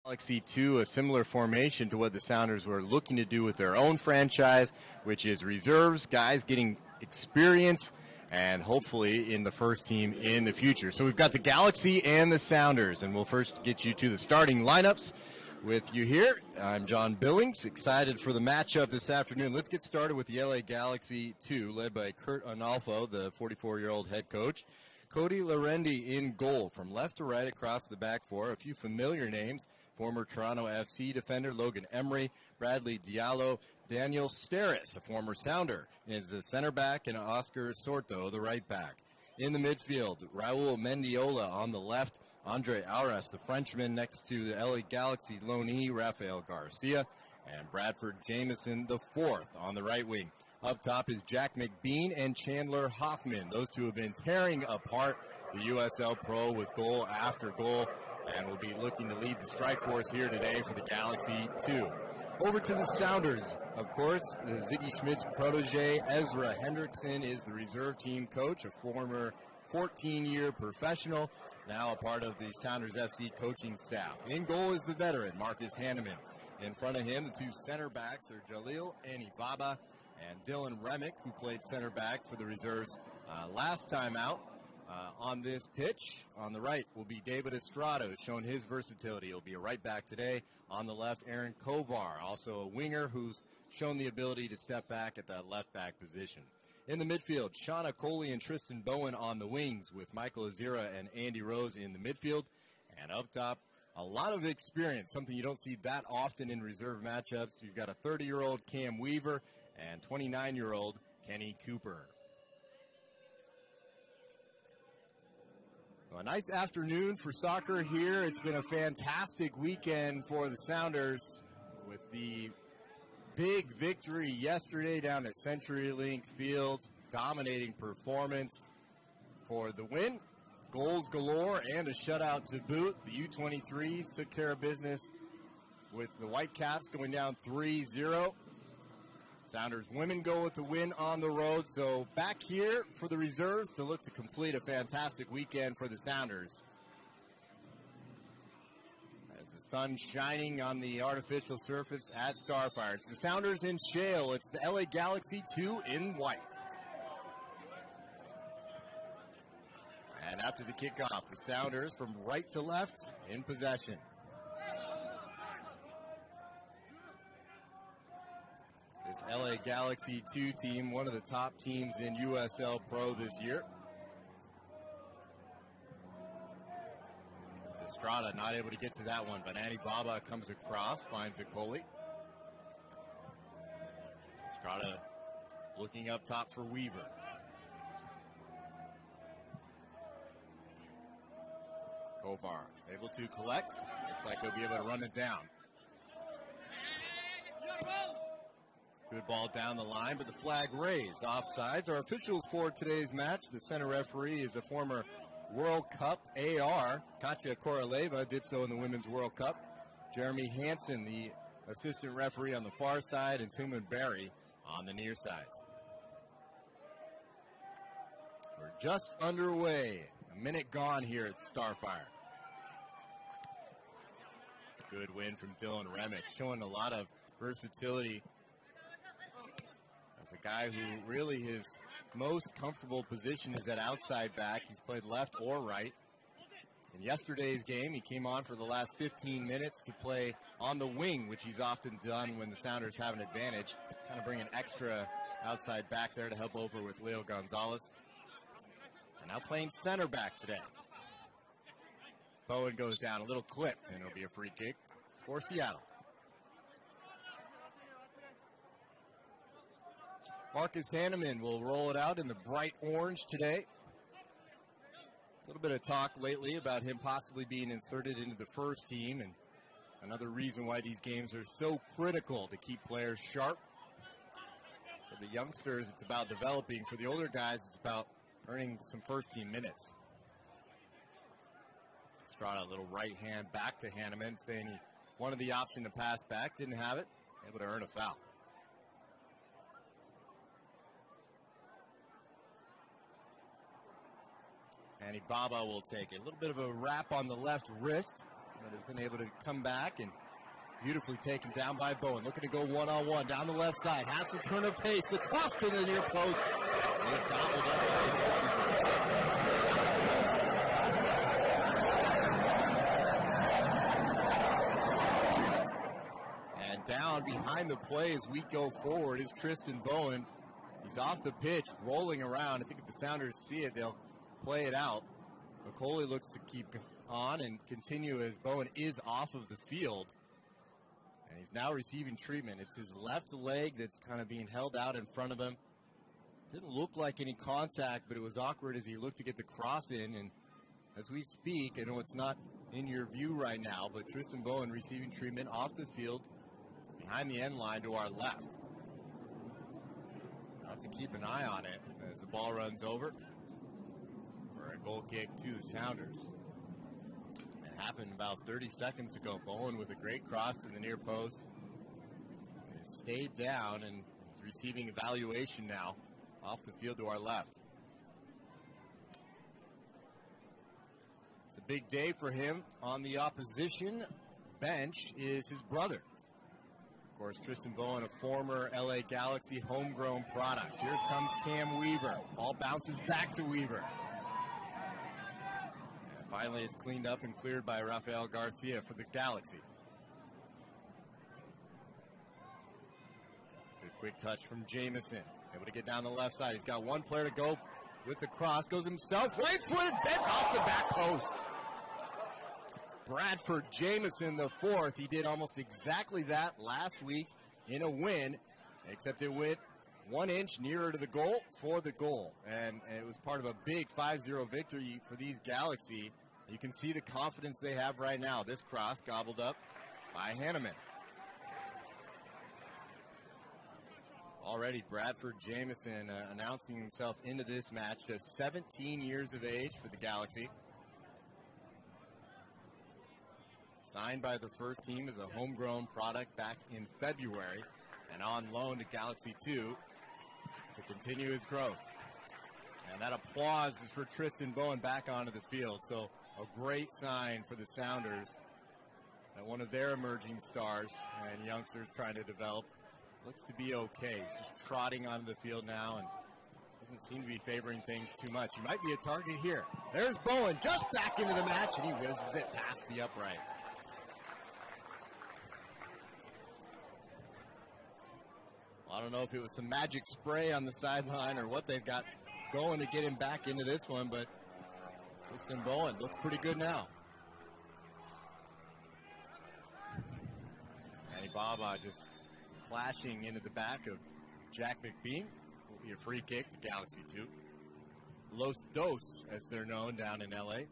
Galaxy 2, a similar formation to what the Sounders were looking to do with their own franchise, which is reserves, guys getting experience, and hopefully in the first team in the future. So we've got the Galaxy and the Sounders, and we'll first get you to the starting lineups with you here. I'm John Billings, excited for the matchup this afternoon. Let's get started with the LA Galaxy 2, led by Kurt Arnolfo, the 44-year-old head coach. Cody Larendi in goal, from left to right across the back four. A few familiar names: former Toronto FC defender Logan Emery, Bradley Diallo, Daniel Steris, a former Sounder, is the center back, and Oscar Sorto, the right back. In the midfield, Raul Mendiola on the left, Andre Auras, the Frenchman, next to the LA Galaxy loanee Rafael Garcia, and Bradford Jameson, the fourth, on the right wing. Up top is Jack McBean and Chandler Hoffman. Those two have been tearing apart the USL Pro with goal after goal, and will be looking to lead the strike force here today for the Galaxy 2. Over to the Sounders, of course, Ziggy Schmidt's protege, Ezra Hendrickson, is the reserve team coach, a former 14-year professional, now a part of the Sounders FC coaching staff. In goal is the veteran, Marcus Hanneman. In front of him, the two center backs are Jalil Anibaba and Dylan Remick, who played center back for the reserves last time out. On this pitch, on the right, will be David Estrada, who's shown his versatility. He'll be a right back today. On the left, Aaron Kovar, also a winger who's shown the ability to step back at that left back position. In the midfield, Shauna Coley and Tristan Bowen on the wings, with Michael Azira and Andy Rose in the midfield. And up top, a lot of experience, something you don't see that often in reserve matchups. You've got a 30-year-old Cam Weaver and 29-year-old Kenny Cooper. So a nice afternoon for soccer here. It's been a fantastic weekend for the Sounders with the big victory yesterday down at CenturyLink Field. Dominating performance for the win. Goals galore and a shutout to boot. The U23s took care of business with the Whitecaps going down 3-0. Sounders women go with the win on the road, so back here for the reserves to look to complete a fantastic weekend for the Sounders. As the sun shining on the artificial surface at Starfire. It's the Sounders in shale. It's the LA Galaxy 2 in white. And after the kickoff, the Sounders from right to left in possession. This LA Galaxy 2 team, one of the top teams in USL Pro this year. Estrada not able to get to that one, but Anibaba comes across, finds a goalie. Estrada looking up top for Weaver. Kovar able to collect. Looks like he'll be able to run it down. Good ball down the line, but the flag raised. Offsides. Our officials for today's match, the center referee is a former World Cup AR. Katya Koroleva did so in the Women's World Cup. Jeremy Hansen, the assistant referee on the far side, and Tuman Barry on the near side. We're just underway. A minute gone here at Starfire. Good win from Dylan Remick, showing a lot of versatility. A guy who really his most comfortable position is at outside back. He's played left or right. In yesterday's game, he came on for the last 15 minutes to play on the wing, which he's often done when the Sounders have an advantage. Kind of bring an extra outside back there to help over with Leo Gonzalez. And now playing center back today. Bowen goes down, a little clip, and it'll be a free kick for Seattle. Marcus Hanneman will roll it out in the bright orange today. A little bit of talk lately about him possibly being inserted into the first team, and another reason why these games are so critical to keep players sharp. For the youngsters, it's about developing. For the older guys, it's about earning some first-team minutes. Estrada, a little right hand back to Hanneman, saying he wanted the option to pass back, didn't have it, able to earn a foul. Anibaba will take it. A little bit of a wrap on the left wrist. but has been able to come back and beautifully taken down by Bowen. Looking to go one-on-one down the left side. Has to turn of pace. The cross to the near post. He's gobbled up by and down behind the play as we go forward is Tristan Bowen. He's off the pitch, rolling around. I think if the Sounders see it, they'll play it out. McCauley looks to keep on and continue as Bowen is off of the field. And he's now receiving treatment. It's his left leg that's kind of being held out in front of him. Didn't look like any contact, but it was awkward as he looked to get the cross in. And as we speak, I know it's not in your view right now, but Tristan Bowen receiving treatment off the field behind the end line to our left. I'll have to keep an eye on it as the ball runs over for a goal kick to the Sounders. It happened about 30 seconds ago. Bowen with a great cross to the near post. He stayed down and is receiving evaluation now off the field to our left. It's a big day for him. On the opposition bench is his brother. Of course, Tristan Bowen, a former LA Galaxy homegrown product. Here comes Cam Weaver. Ball bounces back to Weaver. And finally, it's cleaned up and cleared by Rafael Garcia for the Galaxy. Good quick touch from Jamison. Able to get down the left side. He's got one player to go with the cross. Goes himself. Right-footed. Bent off the back post. Bradford Jamison, the fourth. He did almost exactly that last week in a win, except it went 1 inch nearer to the goal for the goal. And it was part of a big 5-0 victory for these Galaxy. You can see the confidence they have right now. This cross gobbled up by Hanneman. Already Bradford Jamison announcing himself into this match, just 17 years of age for the Galaxy. Signed by the first team as a homegrown product back in February and on loan to Galaxy 2 to continue his growth. And that applause is for Tristan Bowen back onto the field. So a great sign for the Sounders that one of their emerging stars and youngsters trying to develop looks to be okay. He's just trotting onto the field now and doesn't seem to be favoring things too much. He might be a target here. There's Bowen just back into the match, and he whizzes it past the upright. Well, I don't know if it was some magic spray on the sideline or what they've got going to get him back into this one, but Tristan Bowen looks pretty good now. Manny Baba just flashing into the back of Jack McBean. Will be a free kick to Galaxy 2. Los Dos, as they're known down in LA.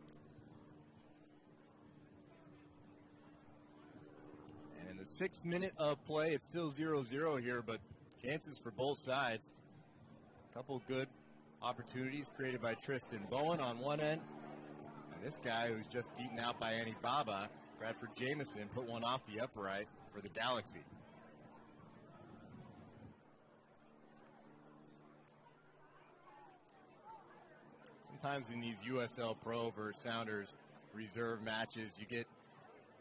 And in the 6th minute of play, it's still 0-0 here, but chances for both sides. A couple good opportunities created by Tristan Bowen on one end. And this guy who's just beaten out by Annie Baba, Bradford Jamison, put one off the upright for the Galaxy. Sometimes in these USL Pro versus Sounders reserve matches, you get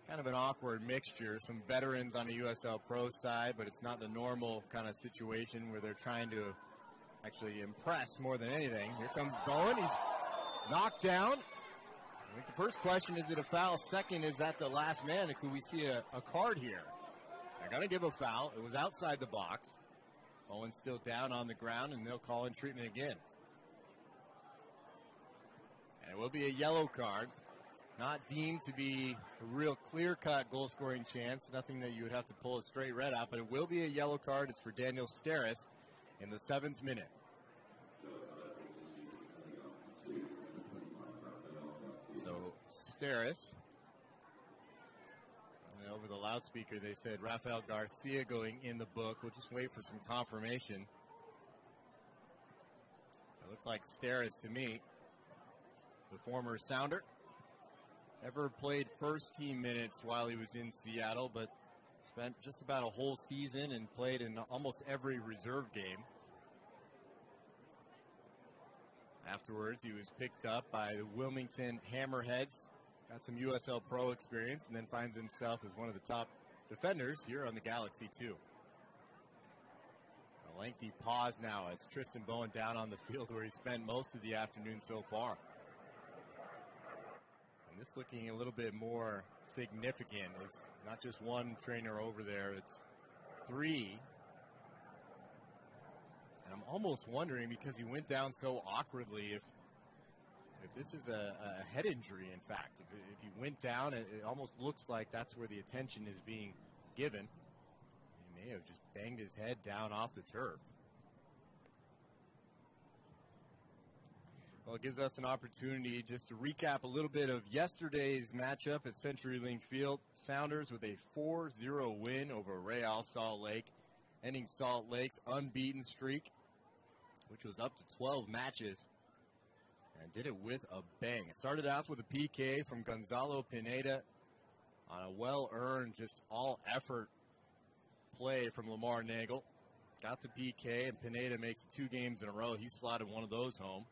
kind of an awkward mixture. Some veterans on the USL Pro side, but it's not the normal kind of situation where they're trying to actually impress more than anything. Here comes Bowen. He's knocked down. I think the first question, is it a foul? Second, is that the last man? Could we see a card here? They're going to give a foul. It was outside the box. Bowen's still down on the ground, and they'll call in treatment again. And it will be a yellow card. Not deemed to be a real clear-cut goal-scoring chance. Nothing that you would have to pull a straight red out, but it will be a yellow card. It's for Daniel Steris in the 7th minute. So Steris, and over the loudspeaker they said Rafael Garcia going in the book. We'll just wait for some confirmation. It looked like Steris to me. The former Sounder. Never played first team minutes while he was in Seattle, but spent just about a whole season and played in almost every reserve game. Afterwards, he was picked up by the Wilmington Hammerheads got some USL Pro experience, and then finds himself as one of the top defenders here on the Galaxy too. A lengthy pause now as Tristan Bowen down on the field where he spent most of the afternoon so far. And this looking a little bit more significant. It's not just one trainer over there, it's 3. And I'm almost wondering, because he went down so awkwardly, if this is a head injury, in fact. If he went down, it almost looks like that's where the attention is being given. He may have just banged his head down off the turf. Well, it gives us an opportunity just to recap a little bit of yesterday's matchup at CenturyLink Field. Sounders with a 4-0 win over Real Salt Lake, ending Salt Lake's unbeaten streak, which was up to 12 matches, and did it with a bang. It started off with a PK from Gonzalo Pineda on a well-earned, just all-effort play from Lamar Nagel. Got the PK, and Pineda makes 2 games in a row. He slotted one of those home.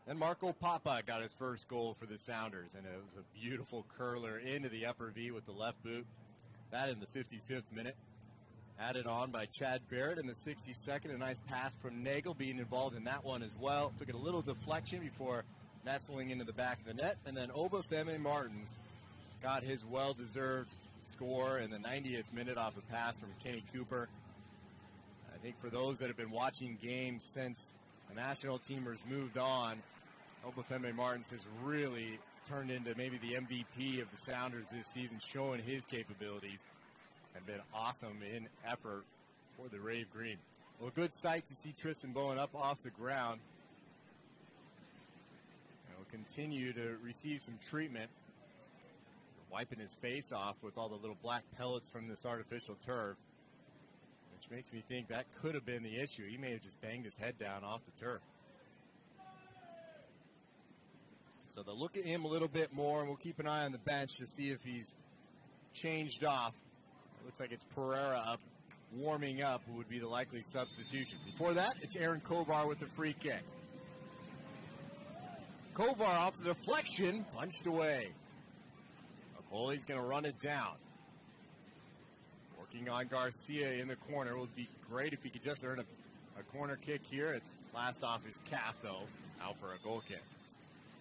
Then Marco Papa got his first goal for the Sounders, and it was a beautiful curler into the upper V with the left boot. That in the 55th minute. Added on by Chad Barrett in the 62nd. A nice pass from Nagel, being involved in that one as well. Took it a little deflection before nestling into the back of the net. And then Obafemi Martins got his well-deserved score in the 90th minute off a pass from Kenny Cooper. I think for those that have been watching games since the national teamers moved on, Obafemi Martins has really turned into maybe the MVP of the Sounders this season, showing his capabilities, and been awesome in effort for the Rave Green. Well, a good sight to see Tristan Bowen up off the ground. And will continue to receive some treatment, wiping his face off with all the little black pellets from this artificial turf, which makes me think that could have been the issue. He may have just banged his head down off the turf. So they'll look at him a little bit more, and we'll keep an eye on the bench to see if he's changed off. It looks like it's Pereira up, warming up, who would be the likely substitution. Before that, it's Aaron Kovar with the free kick. Kovar off the deflection, punched away. Okoli's going to run it down. Working on Garcia in the corner. It would be great if he could just earn a corner kick here. It's last off his calf, though, out for a goal kick.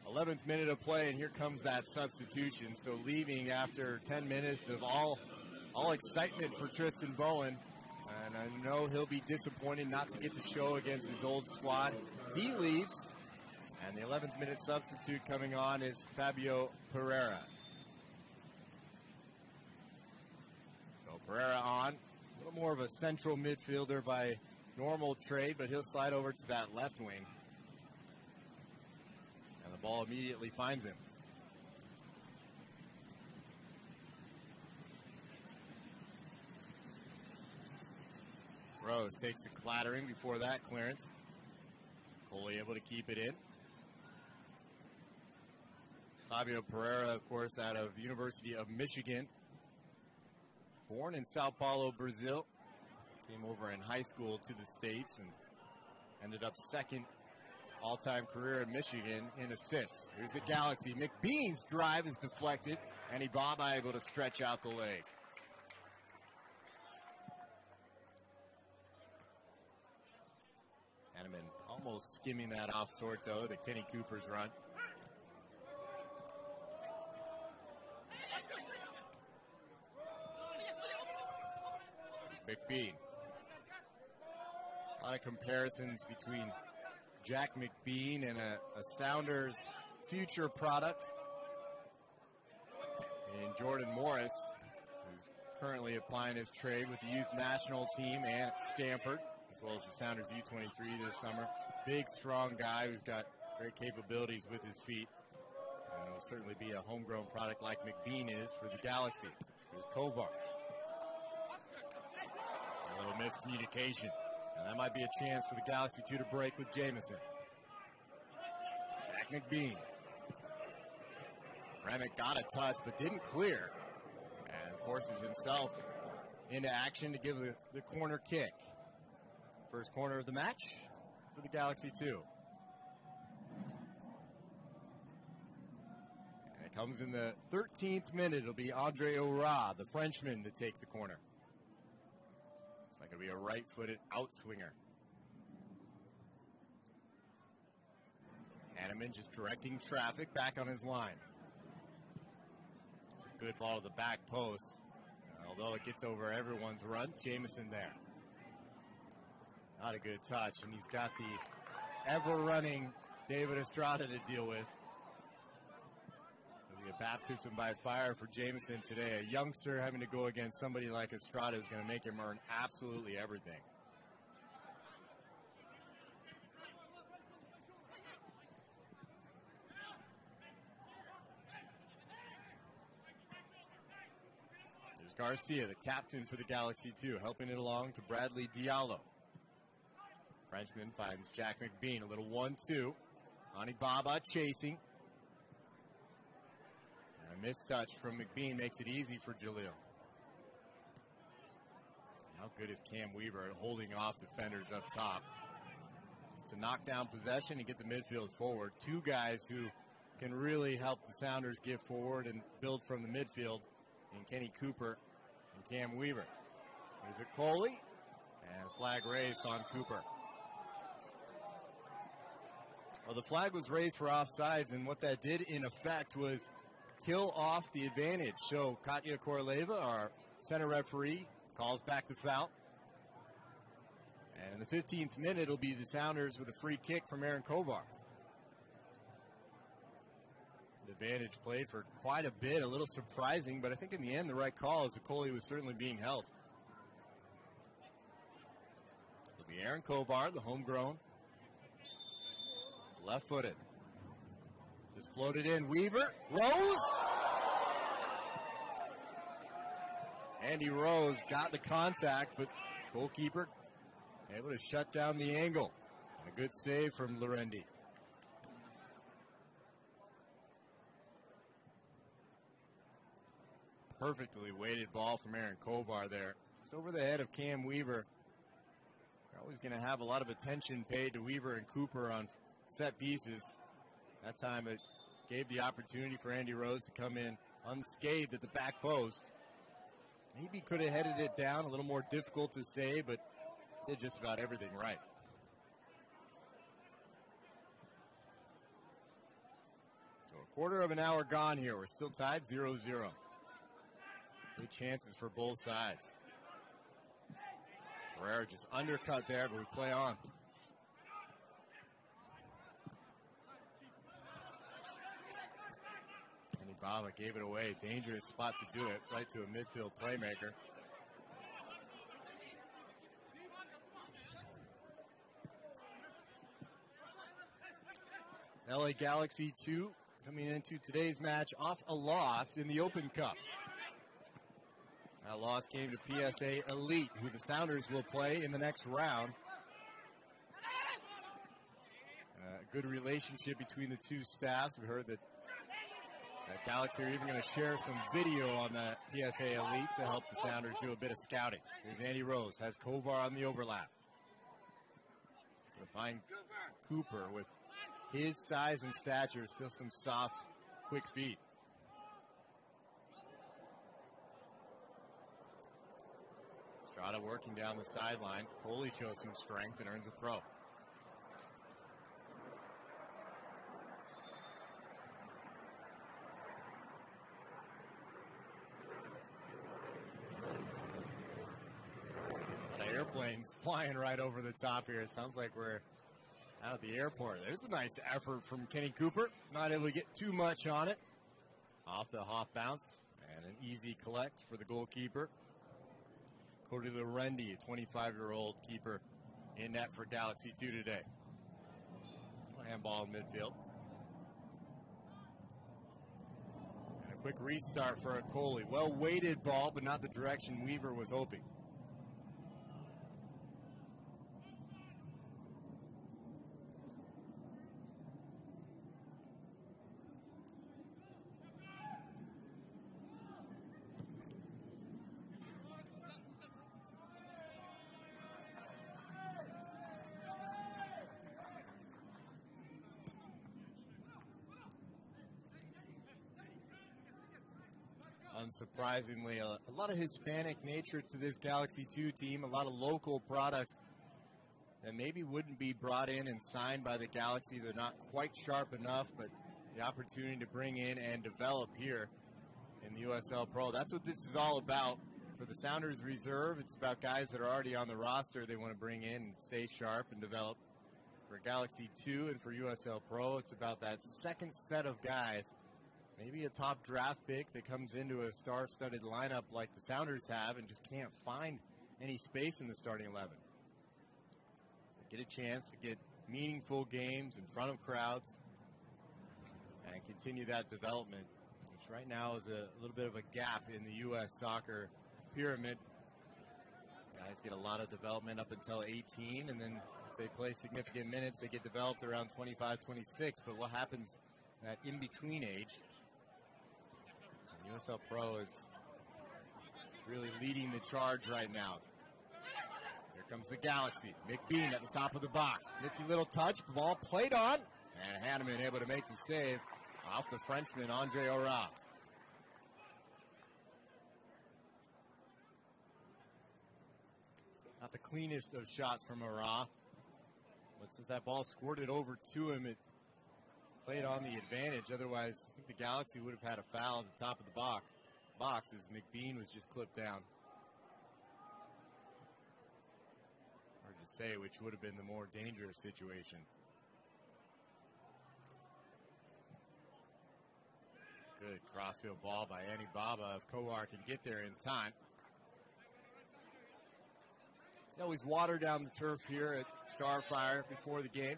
11th minute of play, and here comes that substitution. So leaving after 10 minutes of all excitement for Tristan Bowen. And I know he'll be disappointed not to get the show against his old squad. He leaves, and the 11th minute substitute coming on is Fabio Pereira. So Pereira on, a little more of a central midfielder by normal trade, but he'll slide over to that left wing. And the ball immediately finds him. Rose takes a clattering before that clearance. Coley able to keep it in. Fabio Pereira, of course, out of the University of Michigan. Born in Sao Paulo, Brazil. Came over in high school to the States and ended up second all-time career in Michigan in assists. Here's the Galaxy. McBean's drive is deflected, and Ibaba able to stretch out the leg. Hanneman almost skimming that off Sorto to Kenny Cooper's run. McBean. A lot of comparisons between Jack McBean and a Sounders future product and Jordan Morris, who's currently applying his trade with the youth national team and Stanford, as well as the Sounders U23 this summer. Big, strong guy who's got great capabilities with his feet. And will certainly be a homegrown product like McBean is for the Galaxy. Here's Kovar. A little miscommunication. And that might be a chance for the Galaxy 2 to break with Jamison. Jack McBean. Remick got a touch but didn't clear. And forces himself into action to give the corner kick. First corner of the match for the Galaxy 2. And it Comes in the 13th minute. It'll be Andre Aura, the Frenchman, to take the corner. It's like it'll be a right-footed outswinger. Hanneman just directing traffic back on his line. It's a good ball to the back post. Although it gets over everyone's run, Jamison there. Not a good touch, and he's got the ever-running David Estrada to deal with. It'll be a baptism by fire for Jamison today. A youngster having to go against somebody like Estrada is going to make him earn absolutely everything. There's Garcia, the captain for the Galaxy, too, helping it along to Bradley Diallo. Frenchman finds Jack McBean, a little 1-2. Anibaba chasing. And a mistouch from McBean makes it easy for Jalil. How good is Cam Weaver at holding off defenders up top? Just to knock down possession and get the midfield forward. Two guys who can really help the Sounders get forward and build from the midfield in Kenny Cooper and Cam Weaver. There's a Coley, and flag raised on Cooper. Well, the flag was raised for offsides, and what that did in effect was kill off the advantage. So Katya Koroleva, our center referee, calls back the foul. And in the 15th minute, it'll be the Sounders with a free kick from Aaron Kovar. The advantage played for quite a bit, a little surprising, but I think in the end the right call as the goalie was certainly being held. So it'll be Aaron Kovar, the homegrown. Left-footed. Just floated in. Weaver. Rose. Andy Rose got the contact, but goalkeeper able to shut down the angle. A good save from Lorendi. Perfectly weighted ball from Aaron Kovar there. Just over the head of Cam Weaver. They're always going to have a lot of attention paid to Weaver and Cooper on set pieces. That time it gave the opportunity for Andy Rose to come in unscathed at the back post. Maybe could have headed it down, a little more difficult to say, but did just about everything right. So a quarter of an hour gone here. We're still tied 0-0. Good chances for both sides. Herrera just undercut there, but we play on. Baba gave it away. Dangerous spot to do it. Right to a midfield playmaker. LA Galaxy 2 coming into today's match off a loss in the Open Cup. That loss came to PSA Elite, who the Sounders will play in the next round. Good relationship between the two staffs. We heard that Galaxy are even going to share some video on the PSA Elite to help the Sounders do a bit of scouting. Here's Andy Rose, has Kovar on the overlap. We'll find Cooper with his size and stature, still some soft, quick feet. Estrada working down the sideline. Coley shows some strength and earns a throw. Airplanes flying right over the top here. It sounds like we're out at the airport. There's a nice effort from Kenny Cooper. Not able to get too much on it. Off the half bounce. And an easy collect for the goalkeeper. Cody Lorendi, a 25-year-old keeper in net for Galaxy 2 today. Handball in midfield. And a quick restart for a Coley. Well-weighted ball, but not the direction Weaver was hoping. unsurprisingly. A lot of Hispanic nature to this Galaxy 2 team, a lot of local products that maybe wouldn't be brought in and signed by the Galaxy. They're not quite sharp enough, but the opportunity to bring in and develop here in the USL Pro. That's what this is all about. For the Sounders Reserve, it's about guys that are already on the roster they want to bring in and stay sharp and develop. For Galaxy 2 and for USL Pro, it's about that second set of guys. Maybe a top draft pick that comes into a star-studded lineup like the Sounders have and just can't find any space in the starting 11. So get a chance to get meaningful games in front of crowds and continue that development, which right now is a little bit of a gap in the U.S. soccer pyramid. Guys get a lot of development up until 18, and then if they play significant minutes, they get developed around 25, 26. But what happens in that in-between age? USL Pro is really leading the charge right now. Here comes the Galaxy. McBean at the top of the box. Nifty little touch. Ball played on. And Hanneman able to make the save off the Frenchman, Andre Aura. Not the cleanest of shots from Aura. But since that ball squirted over to him, it played on the advantage. Otherwise, I think the Galaxy would have had a foul at the top of the box as McBean was just clipped down. Hard to say which would have been the more dangerous situation. Good crossfield ball by Annie Baba. If Kowar can get there in time. They always water down the turf here at Starfire before the game.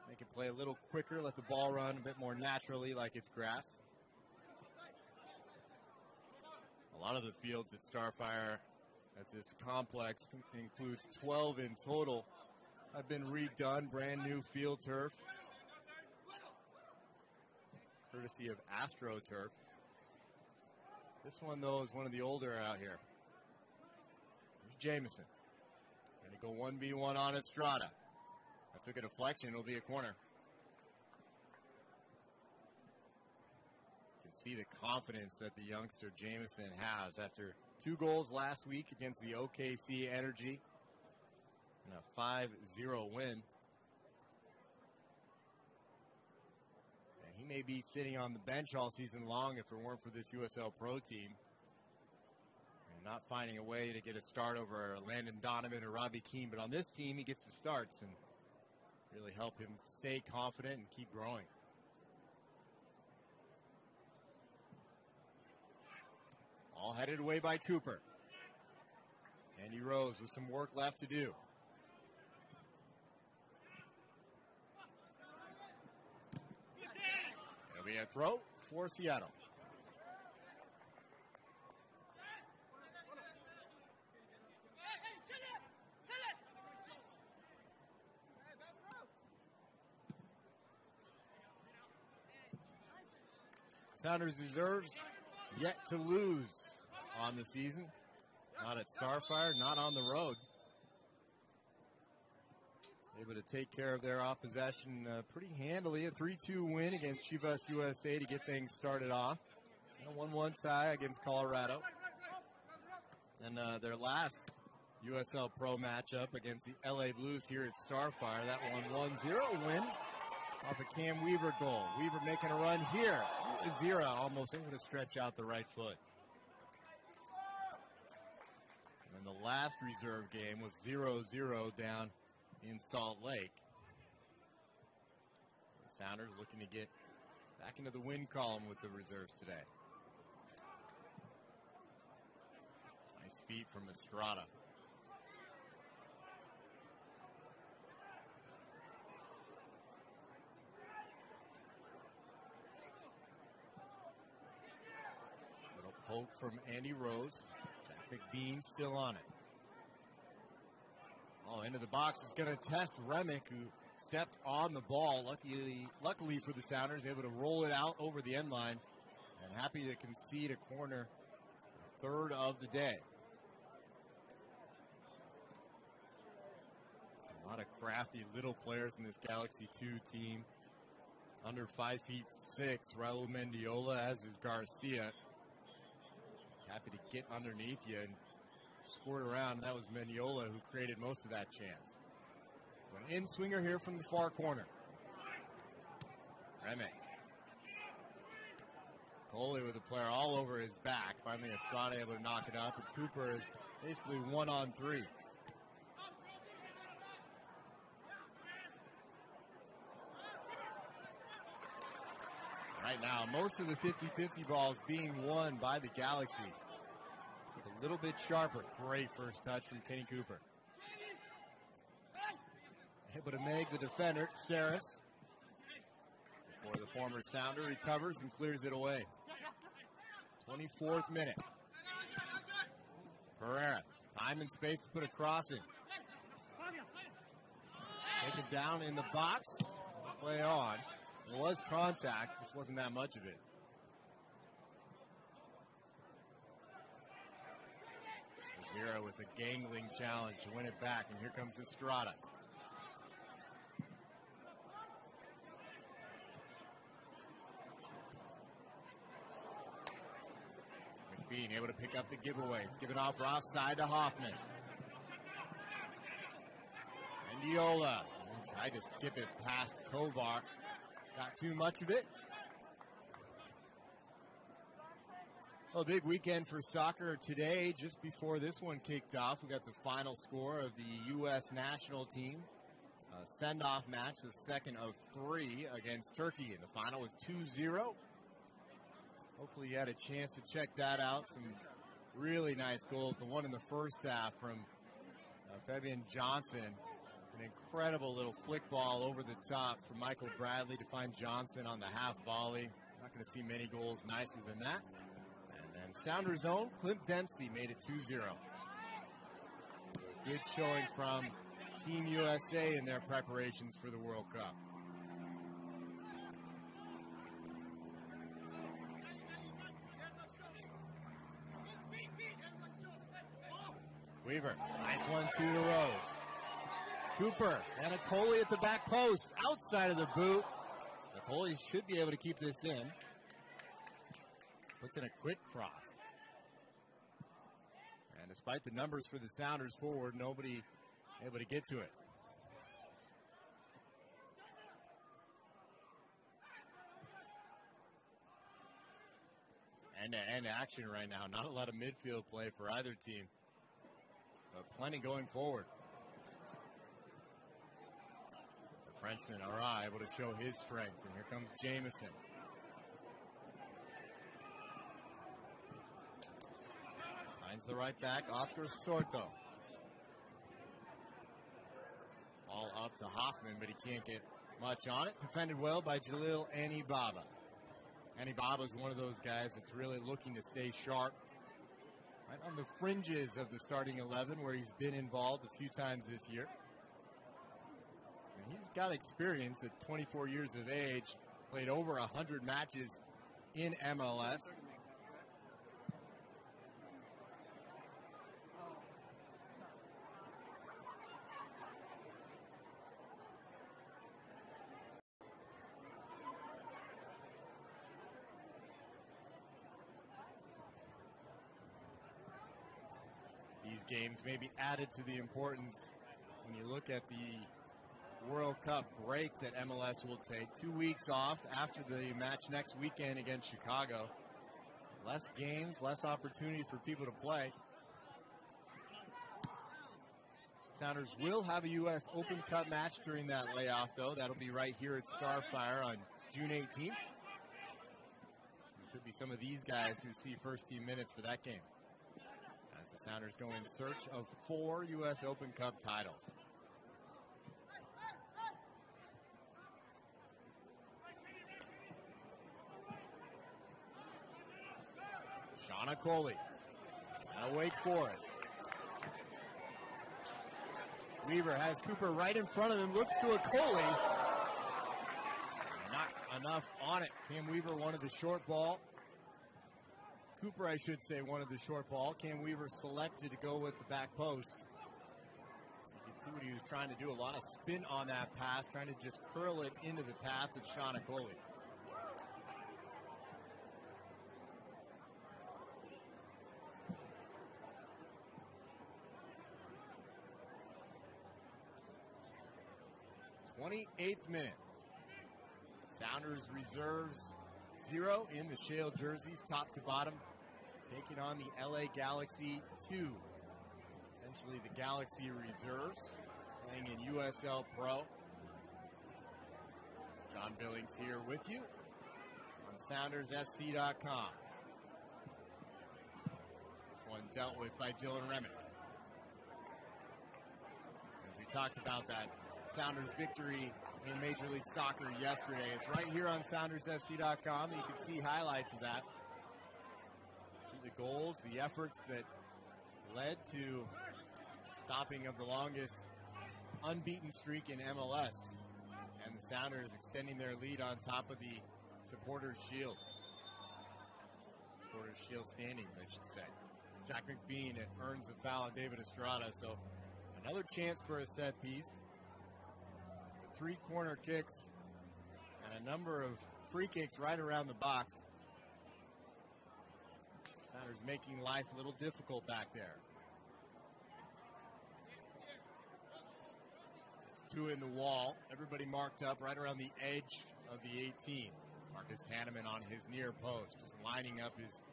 They can play a little quicker, let the ball run a bit more naturally like it's grass. A lot of the fields at Starfire, as this complex includes 12 in total, have been redone, brand new field turf, courtesy of AstroTurf. This one, though, is one of the older out here. Here's Jamison. Going to go 1v1 on Estrada. I took a deflection. It'll be a corner. You can see the confidence that the youngster Jamison has after 2 goals last week against the OKC Energy and a 5-0 win. And he may be sitting on the bench all season long if it weren't for this USL Pro team. Not finding a way to get a start over Landon Donovan or Robbie Keane, but on this team he gets the starts and really help him stay confident and keep growing. All headed away by Cooper. Andy Rose with some work left to do. It'll be a throw for Seattle. Sounders Reserves yet to lose on the season. Not at Starfire, not on the road. Able to take care of their opposition pretty handily. A 3-2 win against Chivas USA to get things started off. And a 1-1 tie against Colorado. And their last USL Pro matchup against the LA Blues here at Starfire. That one 1-0 win off a Cam Weaver goal. Weaver making a run here. Zira almost able to stretch out the right foot. And then the last reserve game was 0-0 down in Salt Lake. So the Sounders looking to get back into the win column with the reserves today. Nice feet from Estrada. Poke from Andy Rose. Jack McBean still on it. Oh, into the box is going to test Remick, who stepped on the ball. Luckily for the Sounders, able to roll it out over the end line. And happy to concede a corner, third of the day. A lot of crafty little players in this Galaxy 2 team. Under 5'6", Raul Mendiola, as is Garcia. happy to get underneath you and squirt around. That was Mignola who created most of that chance. So an in-swinger here from the far corner. Remick. Coley with the player all over his back. Finally, Estrada able to knock it up, and Cooper is basically 1-on-3. Right now, most of the 50-50 balls being won by the Galaxy. It's a little bit sharper. Great first touch from Kenny Cooper. Able to make the defender, Steris. Before the former Sounder recovers and clears it away. 24th minute. Pereira, time and space to put a crossing. Take it down in the box. Play on. There was contact, just wasn't that much of it. Zero with a gangling challenge to win it back, and here comes Estrada. McBean able to pick up the giveaway. It's given off offside to Hoffman. Mendiola tried to skip it past Kovar. Got too much of it. Well, a big weekend for soccer today. Just before this one kicked off, we got the final score of the U.S. national team. A send-off match, the second of 3 against Turkey. And the final was 2-0. Hopefully you had a chance to check that out. Some really nice goals. The one in the first half from Fabian Johnson. An incredible little flick ball over the top from Michael Bradley to find Johnson on the half volley. Not going to see many goals nicer than that. And then Sounders' own Clint Dempsey made it 2-0. Good showing from Team USA in their preparations for the World Cup. Weaver, nice 1-2 to Rose. Cooper and a Coley at the back post, outside of the boot. The Coley should be able to keep this in. Puts in a quick cross. And despite the numbers for the Sounders forward, nobody able to get to it. It's end-to-end action right now. Not a lot of midfield play for either team, but plenty going forward. Frenchman, Ara, able to show his strength. And here comes Jamison. Finds the right back, Oscar Sorto. All up to Hoffman, but he can't get much on it. Defended well by Jalil Anibaba. Anibaba is one of those guys that's really looking to stay sharp. Right on the fringes of the starting 11, where he's been involved a few times this year. And he's got experience at 24 years of age, played over 100 matches in MLS. These games may be added to the importance when you look at the World Cup break that MLS will take. 2 weeks off after the match next weekend against Chicago. Less games, less opportunity for people to play. Sounders will have a U.S. Open Cup match during that layoff, though. That'll be right here at Starfire on June 18th. There could be some of these guys who see first-team minutes for that game, as the Sounders go in search of 4 U.S. Open Cup titles. Shauna Coley out of Wake Forest. Weaver has Cooper right in front of him, looks to a Coley. Not enough on it. Cam Weaver wanted the short ball. Cooper, I should say, wanted the short ball. Cam Weaver selected to go with the back post. You can see what he was trying to do. A lot of spin on that pass, trying to just curl it into the path of Shauna Coley. 28th minute. Sounders reserves 0 in the shale jerseys, top to bottom, taking on the LA Galaxy 2. Essentially the Galaxy reserves, playing in USL Pro. John Billings here with you on SoundersFC.com. This one dealt with by Dylan Remick. As we talked about that Sounders victory in Major League Soccer yesterday, it's right here on SoundersFC.com. You can see highlights of that. See the goals, the efforts that led to stopping of the longest unbeaten streak in MLS. And the Sounders extending their lead on top of the Supporters' Shield. Supporters' Shield standings, I should say. Jack McBean earns the foul on David Estrada, so another chance for a set piece. 3 corner kicks and a number of free kicks right around the box. Sounders making life a little difficult back there. It's 2 in the wall. Everybody marked up right around the edge of the 18. Marcus Hanneman on his near post, just lining up his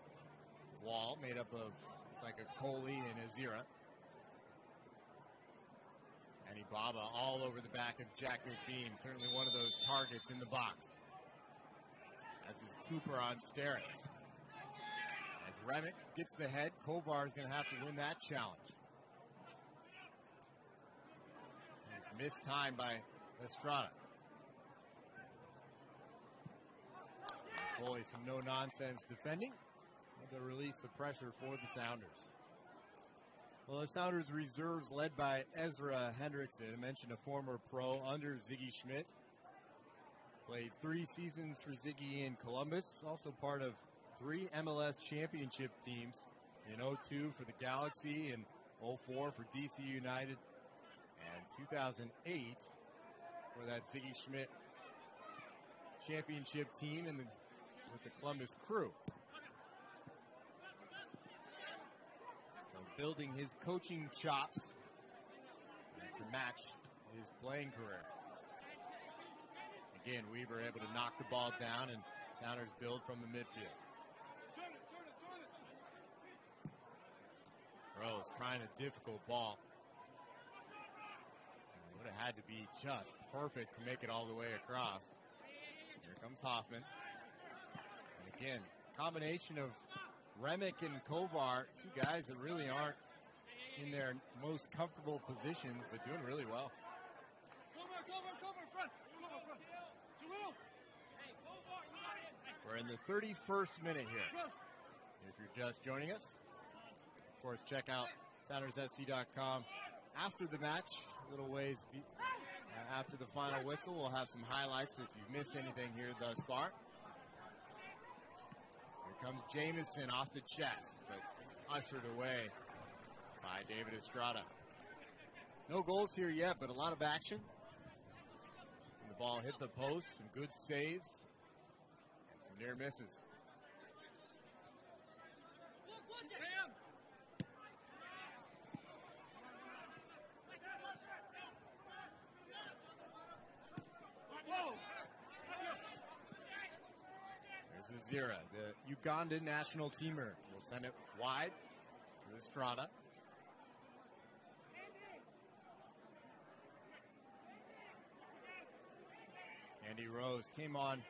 wall, made up of, it's like a Coley and a Zira. And Ibaba all over the back of Jack McBean, certainly one of those targets in the box. As is Cooper on Steris. As Remick gets the head, Kovar is going to have to win that challenge. And it's missed time by Estrada. Boy, some no-nonsense defending. They'll release the pressure for the Sounders. Well, the Sounders reserves led by Ezra Hendrickson. I mentioned a former pro under Ziggy Schmidt. Played 3 seasons for Ziggy in Columbus. Also part of 3 MLS championship teams. In 2002 for the Galaxy, in 2004 for DC United, and 2008 for that Ziggy Schmidt championship team with the Columbus Crew. So building his coaching chops to match his playing career. Again, Weaver able to knock the ball down, and Sounders build from the midfield. Rose trying a difficult ball. It would have had to be just perfect to make it all the way across. Here comes Hoffman. And again, combination of Remick and Kovar, 2 guys that really aren't in their most comfortable positions, but doing really well. We're in the 31st minute here. If you're just joining us, of course, check out SoundersFC.com after the match. A little ways after the final whistle, we'll have some highlights if you've missed anything here thus far. Here comes Jamison off the chest, but it's ushered away by David Estrada. No goals here yet, but a lot of action. And the ball hit the post, some good saves, and some near misses. There's Azira, the Ugandan national teamer. Will send it wide to Estrada. Andy Rose came on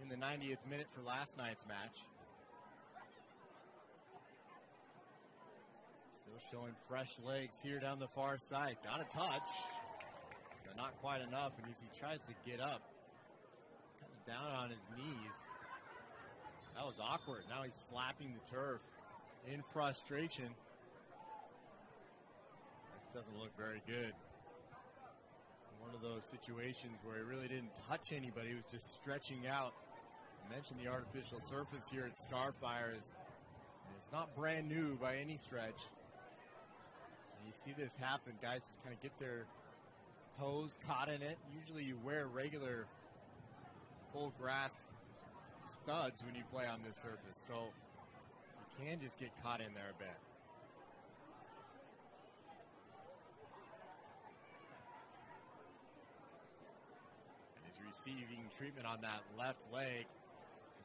in the 90th minute for last night's match. Still showing fresh legs here down the far side. Got a touch, but not quite enough. And as he tries to get up, he's kind of down on his knees. That was awkward. Now he's slapping the turf in frustration. This doesn't look very good. One of those situations where he really didn't touch anybody. He was just stretching out. I mentioned the artificial surface here at Starfire is it's not brand new by any stretch. And you see this happen. Guys just kind of get their toes caught in it. Usually you wear regular full grass studs when you play on this surface, so you can just get caught in there a bit. receiving treatment on that left leg.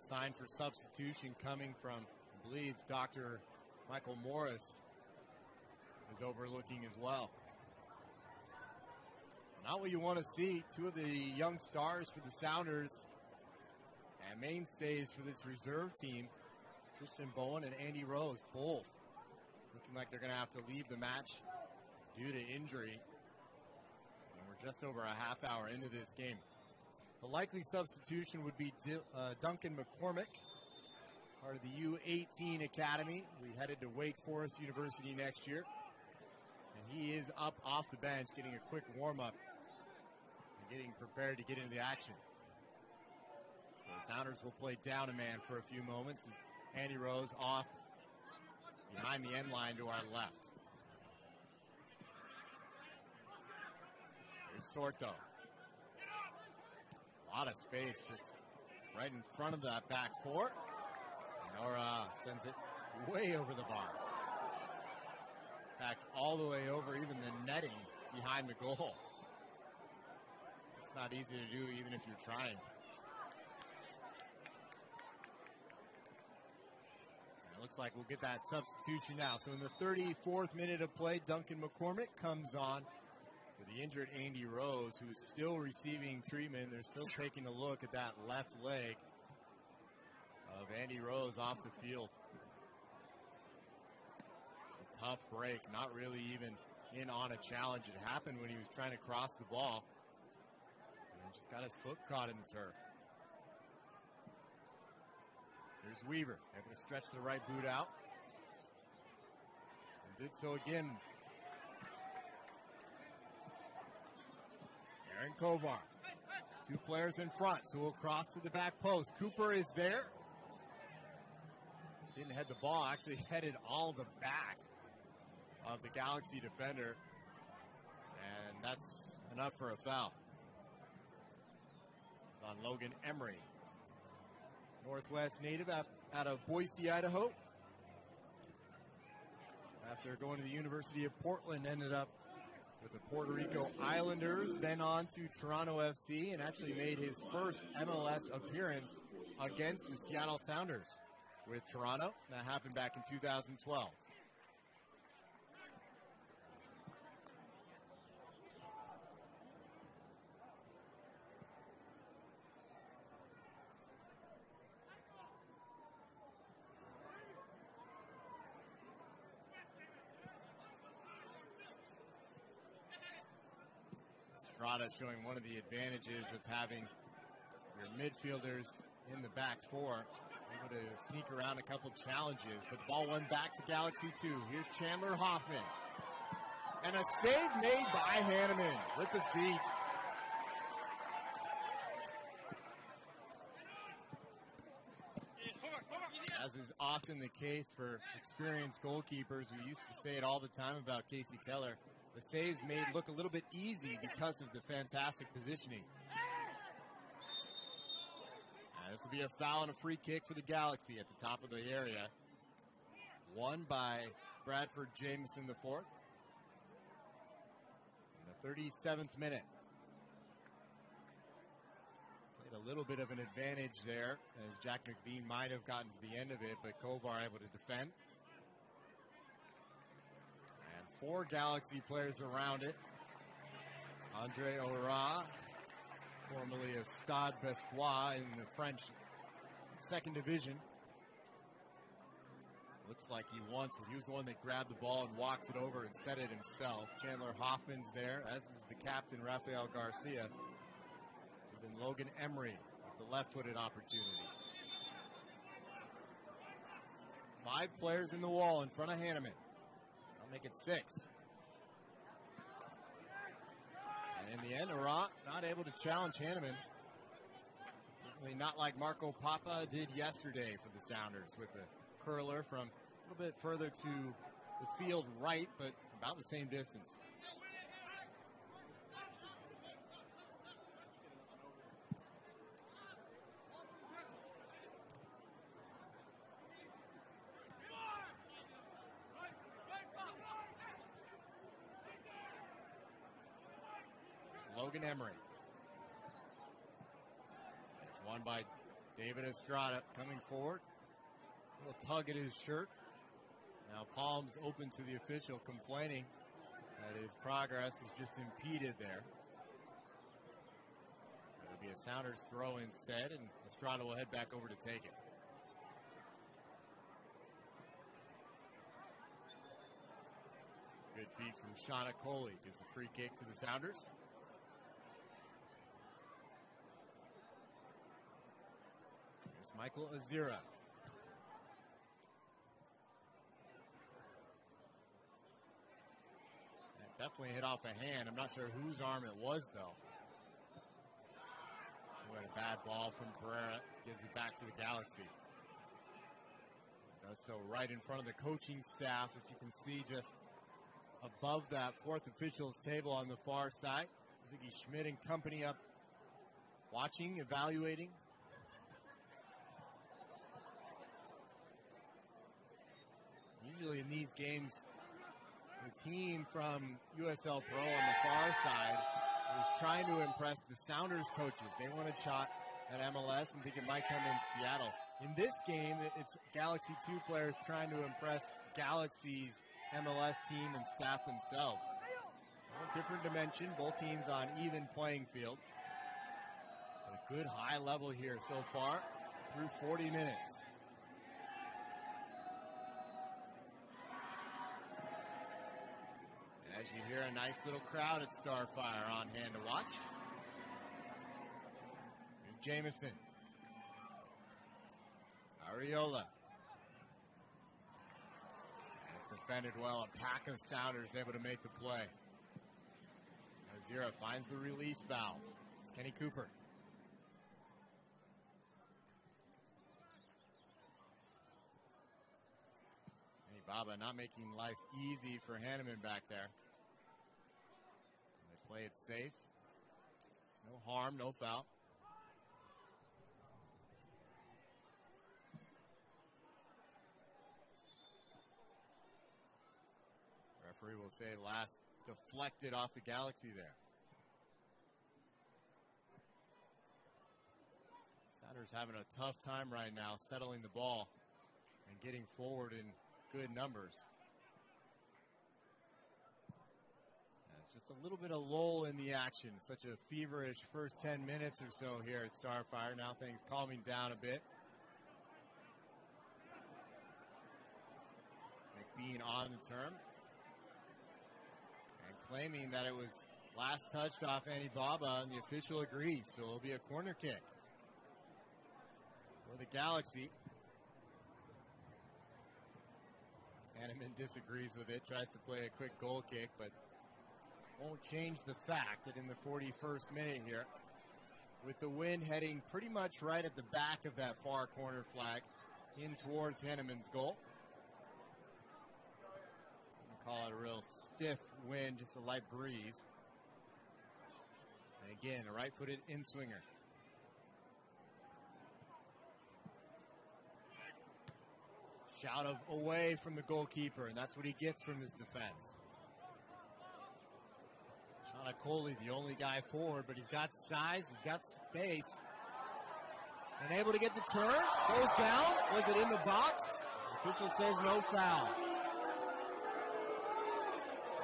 A sign for substitution coming from, I believe, Dr. Michael Morris is overlooking as well. Not what you want to see. Two of the young stars for the Sounders and mainstays for this reserve team, Tristan Bowen and Andy Rose, both looking like they're going to have to leave the match due to injury. And we're just over a half hour into this game. The likely substitution would be Duncan McCormick, part of the U18 Academy. We headed to Wake Forest University next year. And he is up off the bench getting a quick warm-up and getting prepared to get into the action. So the Sounders will play down a man for a few moments as Andy Rose off behind the end line to our left. Here's Sorto. A lot of space just right in front of that back four. And Ora sends it way over the bar. Backed all the way over even the netting behind the goal. It's not easy to do even if you're trying. And it looks like we'll get that substitution now. So in the 34th minute of play, Duncan McCormick comes on for the injured Andy Rose, who's still receiving treatment. They're still taking a look at that left leg of Andy Rose off the field. It's a tough break, not really even in on a challenge. It happened when he was trying to cross the ball. And he just got his foot caught in the turf. Here's Weaver, able to stretch the right boot out. And did so again. Aaron Kovar. Two players in front, so we'll cross to the back post. Cooper is there. Didn't head the ball, actually headed all the back of the Galaxy defender. And that's enough for a foul. It's on Logan Emery. Northwest native out of Boise, Idaho. After going to the University of Portland, ended up with the Puerto Rico Islanders, then on to Toronto FC, and actually made his first MLS appearance against the Seattle Sounders with Toronto. That happened back in 2012. Estrada showing one of the advantages of having your midfielders in the back four, able to sneak around a couple challenges, but the ball went back to Galaxy 2. Here's Chandler Hoffman. And a save made by Hanneman with the feet. As is often the case for experienced goalkeepers, we used to say it all the time about Casey Keller. The saves made look a little bit easy because of the fantastic positioning. This will be a foul and a free kick for the Galaxy at the top of the area. Won by Bradford Jameson the fourth. In the 37th minute. Played a little bit of an advantage there, as Jack McBean might have gotten to the end of it, but Kovar able to defend. And four Galaxy players around it. Andre Ora, formerly of Stade Bestois in the French second division. Looks like he wants it. He was the one that grabbed the ball and walked it over and set it himself. Chandler Hoffman's there, as is the captain, Rafael Garcia. And then Logan Emery with the left-footed opportunity. 5 players in the wall in front of Hanneman. I'll make it 6. And in the end, Arat not able to challenge Hanneman. Certainly not like Marco Papa did yesterday for the Sounders with the curler from a little bit further to the field right, but about the same distance. Logan Emery. On by David Estrada coming forward. A little tug at his shirt. Now palms open to the official, complaining that his progress is just impeded there. It'll be a Sounders throw instead, and Estrada will head back over to take it. Good feed from Shauna Coley. Gives the free kick to the Sounders. Here's Michael Azira. That definitely hit off a hand. I'm not sure whose arm it was, though. We had a bad ball from Pereira. Gives it back to the Galaxy. Does so right in front of the coaching staff, which you can see just above that fourth official's table on the far side. Ziggy Schmidt and company up watching, evaluating. Usually in these games, the team from USL Pro on the far side is trying to impress the Sounders coaches. They want a shot at MLS and think it might come in Seattle. In this game, it's Galaxy 2 players trying to impress Galaxy's MLS team and staff themselves. Well, different dimension, both teams on even playing field. But a good high level here so far through 40 minutes. And as you hear, a nice little crowd at Starfire on hand to watch. Here's Jamison. Ariola. Defended well. A pack of Sounders able to make the play. Azira finds the release valve. It's Kenny Cooper. Hey, Baba not making life easy for Hanneman back there. They play it safe. No harm, no foul. Referee will say last deflected off the Galaxy there. Sounders having a tough time right now settling the ball and getting forward in good numbers. It's just a little bit of lull in the action. Such a feverish first 10 minutes or so here at Starfire. Now things calming down a bit. McBean on the term. And claiming that it was last touched off Annie Baba, and the official agrees, so it'll be a corner kick for the Galaxy. Hanneman disagrees with it, tries to play a quick goal kick, but won't change the fact that in the 41st minute here, with the wind heading pretty much right at the back of that far corner flag in towards Hanneman's goal. Call it a real stiff wind, just a light breeze. And again, a right-footed in-swinger. Shout of away from the goalkeeper, and that's what he gets from his defense. Shauna Coley, the only guy forward, but he's got size, he's got space. And able to get the turn, goes down. Was it in the box? The official says no foul.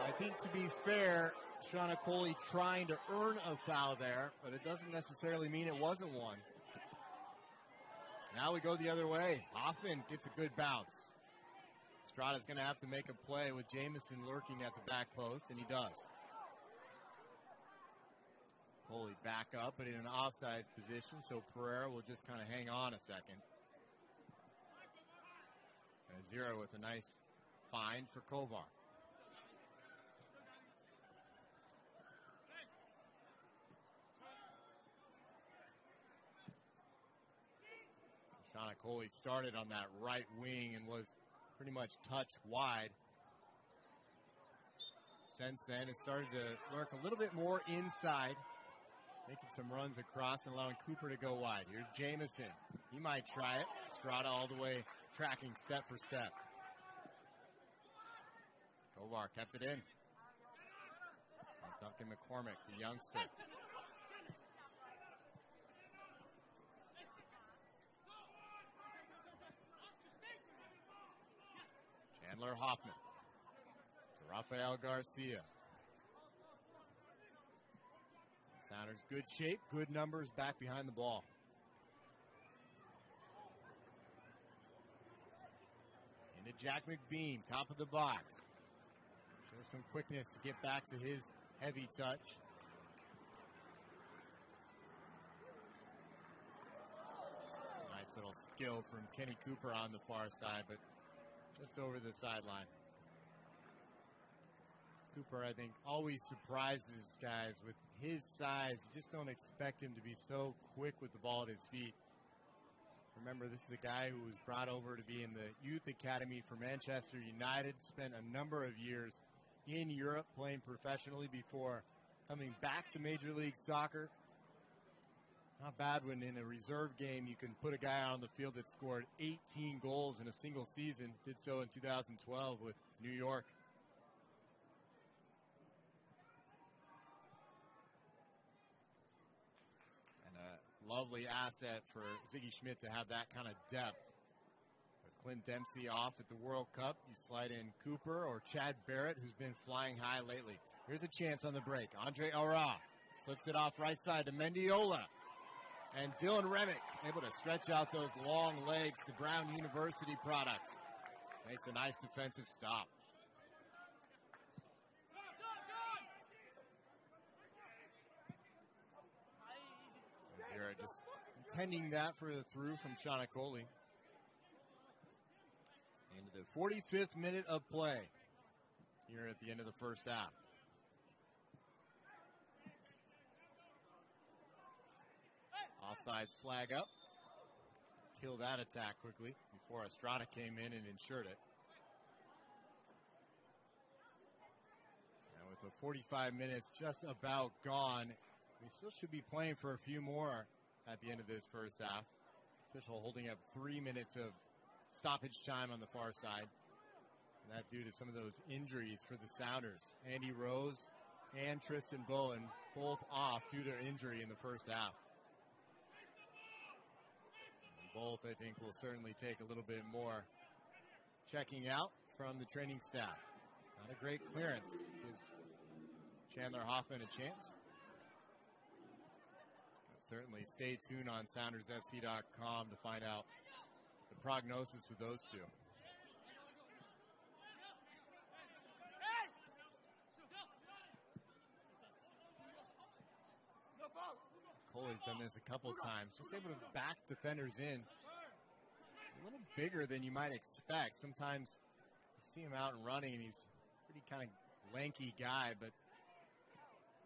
I think, to be fair, Shauna Coley trying to earn a foul there, but it doesn't necessarily mean it wasn't one. Now we go the other way. Hoffman gets a good bounce. Estrada's going to have to make a play with Jamison lurking at the back post, and he does. Coley back up, but in an offside position, so Pereira will just kind of hang on a second. And Azira with a nice find for Kovar. Shauna Coley started on that right wing and was pretty much touched wide. Since then, it started to lurk a little bit more inside, making some runs across and allowing Cooper to go wide. Here's Jamison. He might try it. Estrada all the way tracking step for step. Kovar kept it in. Duncan McCormick, the youngster. Chandler Hoffman to Rafael Garcia. Sounders good shape, good numbers back behind the ball. Into Jack McBean, top of the box. Shows some quickness to get back to his heavy touch. Nice little skill from Kenny Cooper on the far side, but just over the sideline. Cooper, I think, always surprises guys with his size. You just don't expect him to be so quick with the ball at his feet. Remember, this is a guy who was brought over to be in the youth academy for Manchester United, spent a number of years in Europe playing professionally before coming back to Major League Soccer. Not bad when in a reserve game you can put a guy on the field that scored 18 goals in a single season. Did so in 2012 with New York. And a lovely asset for Ziggy Schmidt to have that kind of depth. With Clint Dempsey off at the World Cup, you slide in Cooper or Chad Barrett, who's been flying high lately. Here's a chance on the break. Andre Aura slips it off right side to Mendiola. And Dylan Remick able to stretch out those long legs, the Brown University product. Makes a nice defensive stop. Zira just intending that for the through from Shanakoli. Into the 45th minute of play here at the end of the first half. Offsides flag up. Kill that attack quickly before Estrada came in and ensured it. And with the 45 minutes just about gone, we still should be playing for a few more at the end of this first half. Official holding up 3 minutes of stoppage time on the far side. And that due to some of those injuries for the Sounders. Andy Rose and Tristan Bowen both off due to injury in the first half. And both, I think, will certainly take a little bit more checking out from the training staff. Not a great clearance. Gives Chandler Hoffman a chance. But certainly stay tuned on SoundersFC.com to find out the prognosis with those two. Coley's done this a couple times, just able to back defenders in. It's a little bigger than you might expect. Sometimes you see him out and running, and he's a pretty kind of lanky guy, but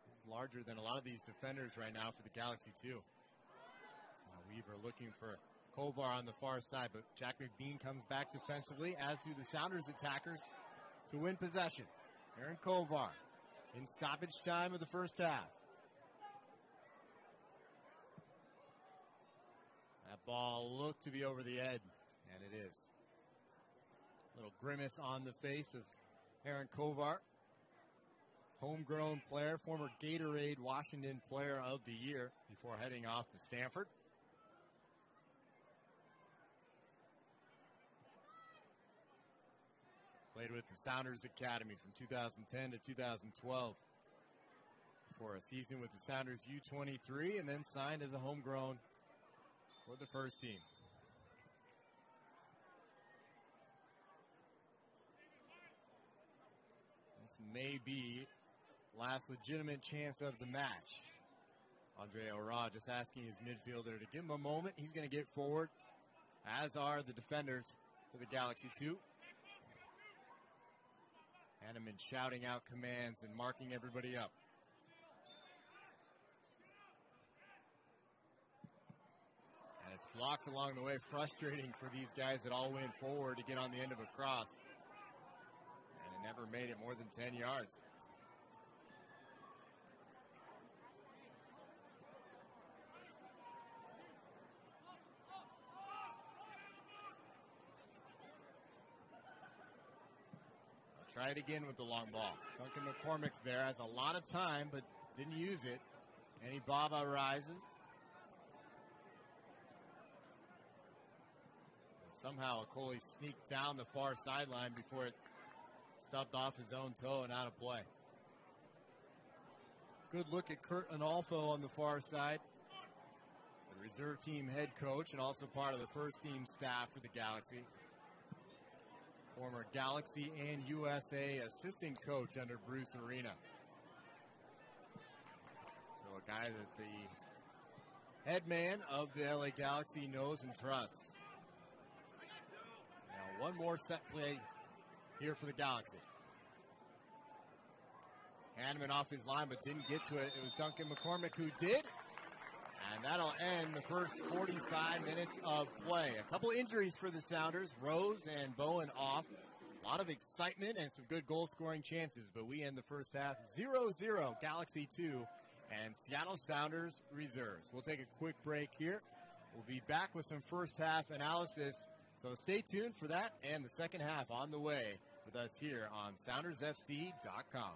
he's larger than a lot of these defenders right now for the Galaxy too. Weaver looking for Kovar on the far side, but Jack McBean comes back defensively, as do the Sounders attackers, to win possession. Aaron Kovar in stoppage time of the first half. That ball looked to be over the edge, and it is. Little grimace on the face of Aaron Kovar. Homegrown player, former Gatorade Washington Player of the Year before heading off to Stanford. Played with the Sounders Academy from 2010 to 2012 for a season with the Sounders U23, and then signed as a homegrown for the first team. This may be last legitimate chance of the match. Andre Aura just asking his midfielder to give him a moment. He's going to get forward, as are the defenders for the Galaxy 2. Hanneman shouting out commands and marking everybody up. And it's blocked along the way. Frustrating for these guys that all went forward to get on the end of a cross. And it never made it more than 10 yards. Try it again with the long ball. Duncan McCormick's there, has a lot of time, but didn't use it. Annie Baba rises. Somehow Okoli sneaked down the far sideline before it stubbed off his own toe and out of play. Good look at Kurt Analfo on the far side, the reserve team head coach and also part of the first team staff for the Galaxy. Former Galaxy and USA assistant coach under Bruce Arena. So a guy that the head man of the LA Galaxy knows and trusts. Now one more set play here for the Galaxy. Hanneman off his line but didn't get to it. It was Duncan McCormick who did. And that'll end the first 45 minutes of play. A couple injuries for the Sounders. Rose and Bowen off. A lot of excitement and some good goal-scoring chances. But we end the first half 0-0, Galaxy 2 and Seattle Sounders reserves. We'll take a quick break here. We'll be back with some first half analysis. So stay tuned for that and the second half on the way with us here on SoundersFC.com.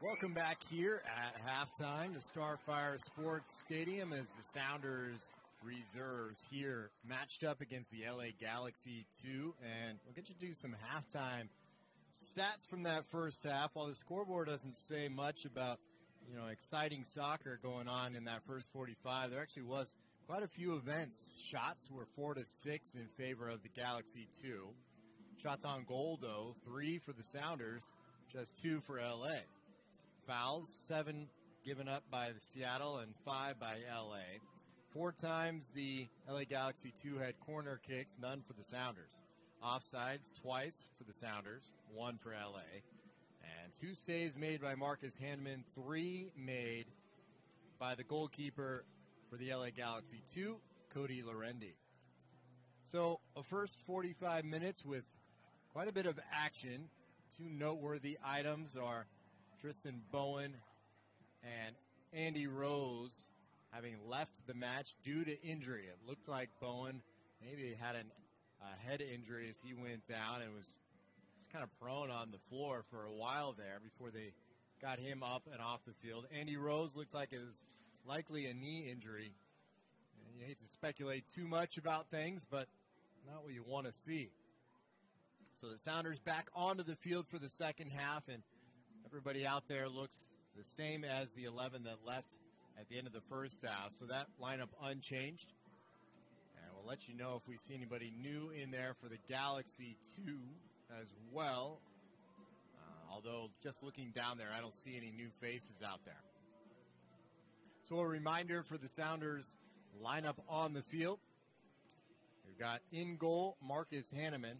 Welcome back here at halftime to Starfire Sports Stadium as the Sounders reserves here matched up against the LA Galaxy 2. And we'll get you to do some halftime stats from that first half. While the scoreboard doesn't say much about, exciting soccer going on in that first 45, there actually was quite a few events. Shots were 4-6 in favor of the Galaxy 2. Shots on goal, though, 3 for the Sounders, just 2 for LA. Fouls, 7 given up by the Seattle and 5 by LA. 4 times the LA Galaxy 2 had corner kicks, none for the Sounders. Offsides, twice for the Sounders, 1 for LA. And 2 saves made by Marcus Hanneman, 3 made by the goalkeeper for the LA Galaxy 2, Cody Lorendi. So a first 45 minutes with quite a bit of action. 2 noteworthy items are Tristan Bowen and Andy Rose having left the match due to injury. It looked like Bowen maybe had a head injury as he went down and was kind of prone on the floor for a while there before they got him up and off the field. Andy Rose looked like it was likely a knee injury. And you hate to speculate too much about things, but not what you want to see. So the Sounders back onto the field for the second half, and everybody out there looks the same as the 11 that left at the end of the first half. So that lineup unchanged. And we'll let you know if we see anybody new in there for the Galaxy 2 as well. Although just looking down there, I don't see any new faces out there. So a reminder for the Sounders lineup on the field. We've got in goal Marcus Hanneman.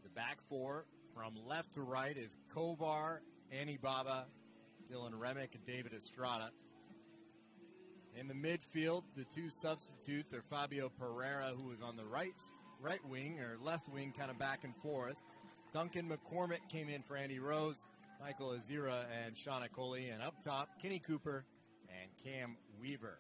The back 4 from left to right is Kovar, Annie Baba, Dylan Remick, and David Estrada. In the midfield, the 2 substitutes are Fabio Pereira, who was on the right wing or left wing, kind of back and forth. Duncan McCormick came in for Andy Rose, Michael Azira, and Shauna Coley. And up top, Kenny Cooper and Cam Weaver.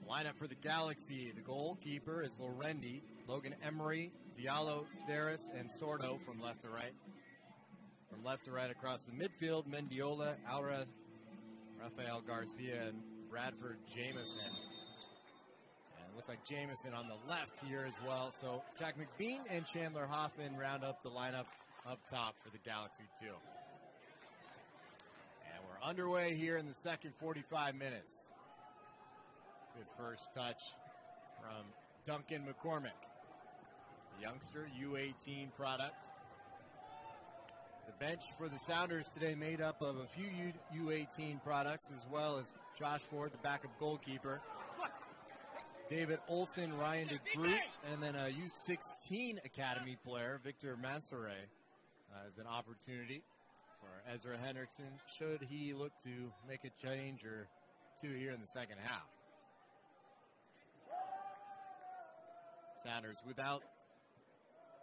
Lineup for the Galaxy. The goalkeeper is Lorendi, Logan Emery, Diallo, Steris, and Sordo from left to right. From left to right across the midfield, Mendiola, Aura, Rafael Garcia, and Bradford Jameson. And it looks like Jameson on the left here as well. So Jack McBean and Chandler Hoffman round up the lineup up top for the Galaxy 2. And we're underway here in the second 45 minutes. Good first touch from Duncan McCormick, the youngster, U18 product. The bench for the Sounders today made up of a few U18 products, as well as Josh Ford, the backup goalkeeper, David Olson, Ryan DeGroot, and then a U16 Academy player, Victor Mansoure, as an opportunity for Ezra Hendrickson, should he look to make a change or two here in the second half. Sounders without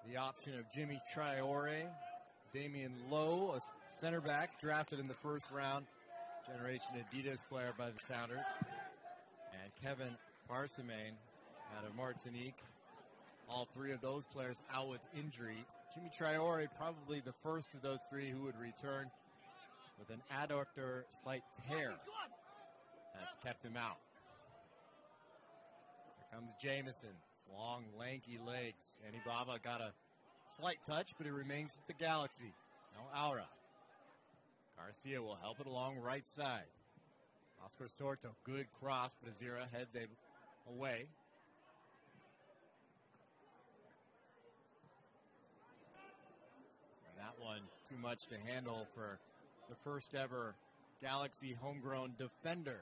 the option of Jimmy Traore. Damian Lowe, a center back drafted in the first round, Generation Adidas player by the Sounders. And Kevin Parsimane out of Martinique. All 3 of those players out with injury. Jimmy Traore, probably the first of those 3 who would return with an adductor slight tear. That's kept him out. Here comes Jameson. Long, lanky legs. Annie Baba got a slight touch, but he remains with the Galaxy. Now Aura. Garcia will help it along right side. Oscar Sorto, good cross, but Azira heads away. And that one too much to handle for the first ever Galaxy homegrown defender.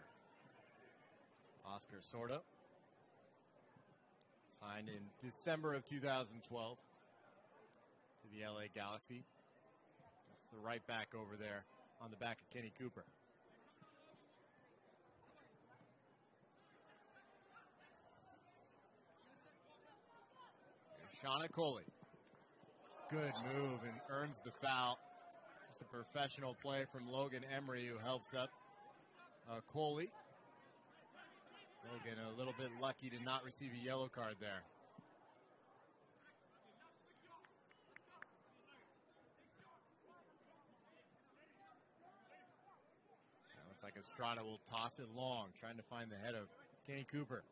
Oscar Sorto. Signed in December of 2012 to the LA Galaxy. That's the right back over there on the back of Kenny Cooper. There's Shauna Coley. Good move and earns the foul. Just a professional play from Logan Emery, who helps up Coley. Logan a little bit lucky to not receive a yellow card there. Looks like Estrada will toss it long, trying to find the head of Kenny Cooper.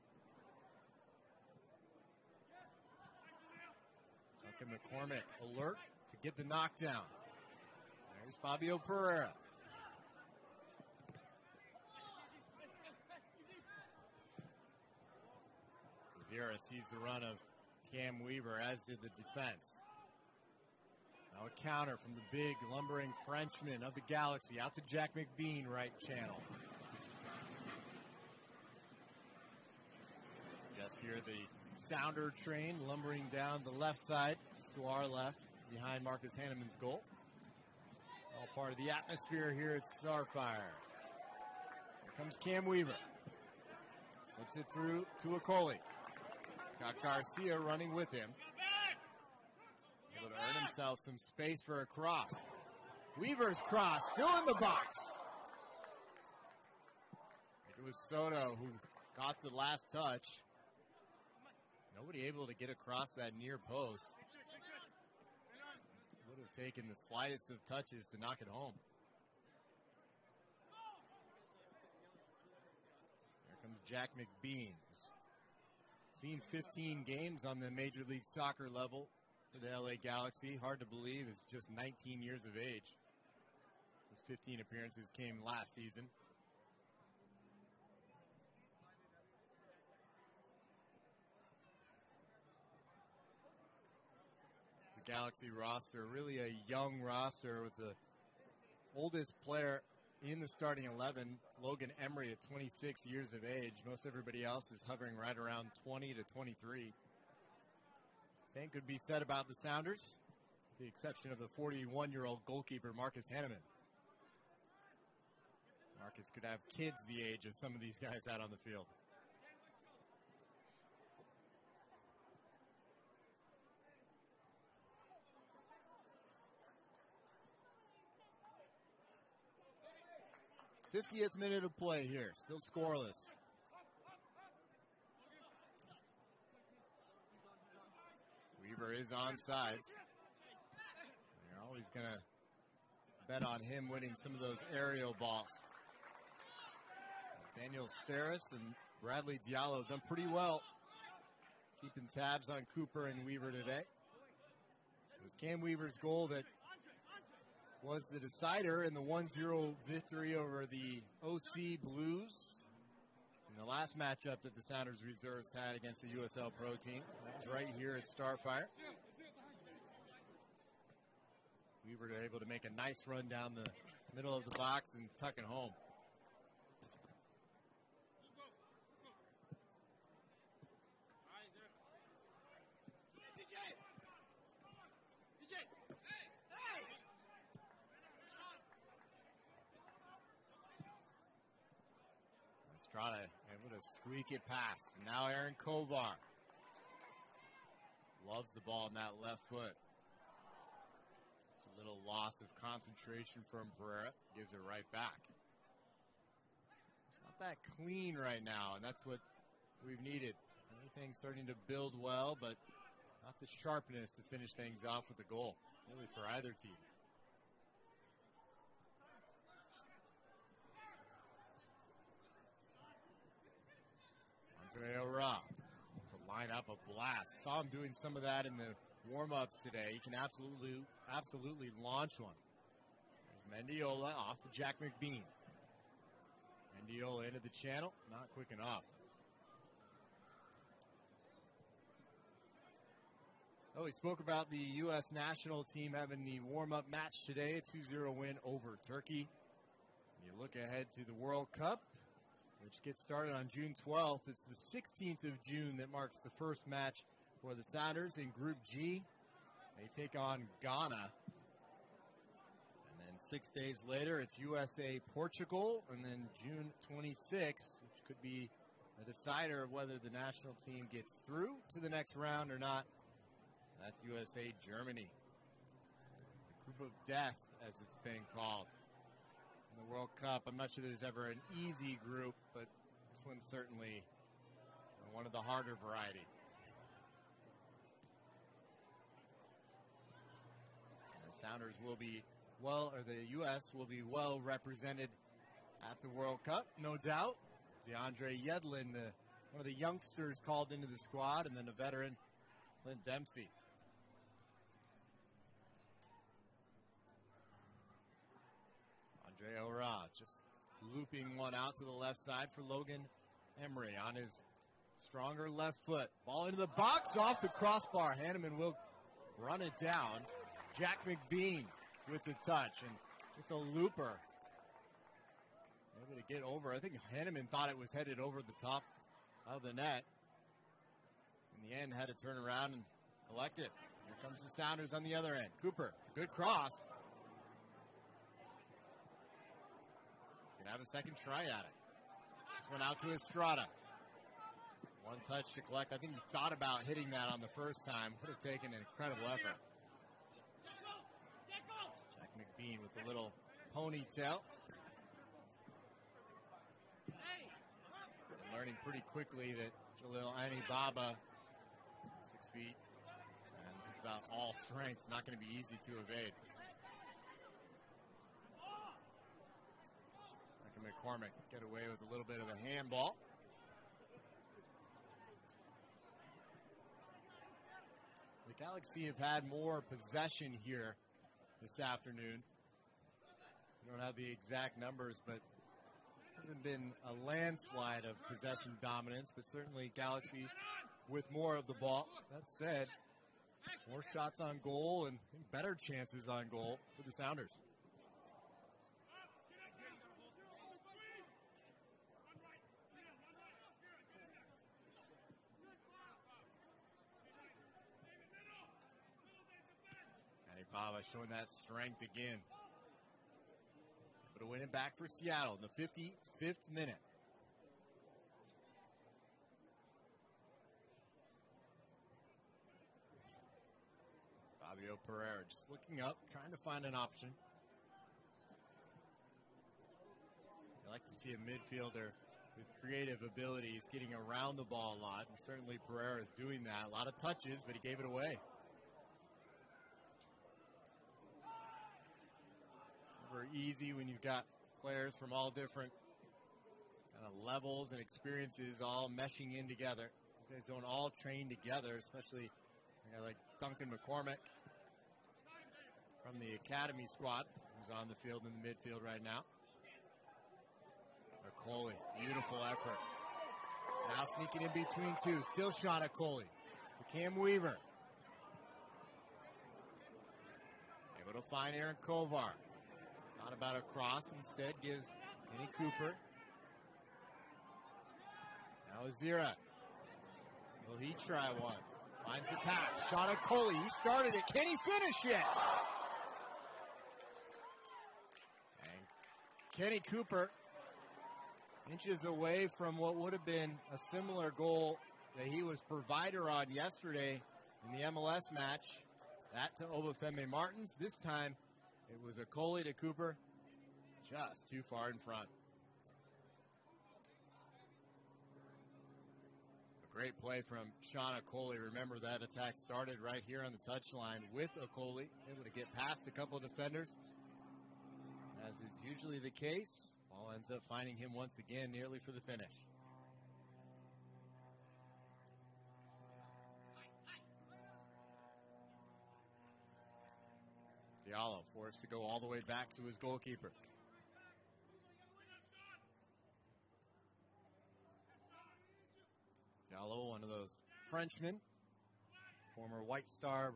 Duncan McCormick alert to get the knockdown. There's Fabio Pereira. Zira sees the run of Cam Weaver, as did the defense. Now a counter from the big, lumbering Frenchman of the Galaxy. Out to Jack McBean, right channel. Just hear the sounder train lumbering down the left side, just to our left, behind Marcus Hanneman's goal. All part of the atmosphere here at Starfire. Here comes Cam Weaver. Slips it through to Okoli. Got Garcia running with him. Able to earn himself some space for a cross. Weaver's cross, still in the box. I think it was Soto who got the last touch. Nobody able to get across that near post. Would have taken the slightest of touches to knock it home. Here comes Jack McBean. Seen 15 games on the Major League Soccer level for the LA Galaxy. Hard to believe, is just 19 years of age. His 15 appearances came last season. The Galaxy roster, really a young roster, with the oldest player in the starting 11, Logan Emery, at 26 years of age. Most everybody else is hovering right around 20 to 23. Same could be said about the Sounders, with the exception of the 41-year-old goalkeeper Marcus Hanneman. Marcus could have kids the age of some of these guys out on the field. '50th minute of play here, still scoreless. Weaver is onside. You're always going to bet on him winning some of those aerial balls. Daniel Steris and Bradley Diallo have done pretty well keeping tabs on Cooper and Weaver today. It was Cam Weaver's goal that was the decider in the 1-0 victory over the OC Blues in the last matchup that the Sounders reserves had against the USL Pro team. That was right here at Starfire. Weaver able to make a nice run down the middle of the box and tuck it home. Estrada able to squeak it past. Now Aaron Kovar loves the ball in that left foot. It's a little loss of concentration from Pereira. Gives it right back. It's not that clean right now, and that's what we've needed. Everything's starting to build well, but not the sharpness to finish things off with a goal, really, for either team. Andre Ora to line up a blast. Saw him doing some of that in the warm-ups today. He can absolutely launch one. There's Mendiola off to Jack McBean. Mendiola into the channel, not quick enough. Oh, we spoke about the U.S. national team having the warm-up match today, a 2-0 win over Turkey. You look ahead to the World Cup, which gets started on June 12th. It's the 16th of June that marks the first match for the Sounders in Group G. They take on Ghana. And then 6 days later, it's USA-Portugal. And then June 26th, which could be a decider of whether the national team gets through to the next round or not. That's USA-Germany. The group of death, as it's been called. In the World Cup, I'm not sure there's ever an easy group, but this one's certainly one of the harder variety. And the Sounders will be the U.S. will be well represented at the World Cup, no doubt. DeAndre Yedlin, one of the youngsters called into the squad, and then a veteran, Clint Dempsey. Andre Ora just looping one out to the left side for Logan Emery on his stronger left foot. Ball into the box, off the crossbar. Hanneman will run it down. Jack McBean with the touch, and it's a looper. Able to get over. I think Hanneman thought it was headed over the top of the net. In the end, had to turn around and collect it. Here comes the Sounders on the other end. Cooper, it's a good cross. He's going to have a second try at it. This one out to Estrada. One touch to collect. I think he thought about hitting that on the first time. Would have taken an incredible effort. Jack McBean with a little ponytail. And learning pretty quickly that Jalil Anibaba, 6 feet, and just about all strength, not going to be easy to evade. McCormick get away with a little bit of a handball. The Galaxy have had more possession here this afternoon. We don't have the exact numbers, but it hasn't been a landslide of possession dominance, but certainly Galaxy with more of the ball. That said, more shots on goal and better chances on goal for the Sounders. Anibaba showing that strength again. But to win it back for Seattle in the 55th minute. Fabio Pereira just looking up, trying to find an option. I like to see a midfielder with creative abilities getting around the ball a lot, and certainly Pereira is doing that. A lot of touches, but he gave it away. Never easy when you've got players from all different kind of levels and experiences all meshing in together. These guys don't all train together, especially a guy like Duncan McCormick from the academy squad, who's on the field in the midfield right now. Okoli, beautiful effort. Now sneaking in between two. Still shot at Okoli. To Cam Weaver. Able to find Aaron Kovar. Not about a cross. Instead gives Kenny Cooper. Now Azira. Will he try one? Finds the pass. Shot at Okoli. He started it. Can he finish it? And Kenny Cooper inches away from what would have been a similar goal that he was provider on yesterday in the MLS match. That to Obafemi Martins. This time it was Okoli to Cooper, just too far in front. A great play from Sean Okoli. Remember that attack started right here on the touchline with Okoli, able to get past a couple of defenders. As is usually the case, ball ends up finding him once again nearly for the finish. Diallo forced to go all the way back to his goalkeeper. Diallo, one of those Frenchmen, former White Star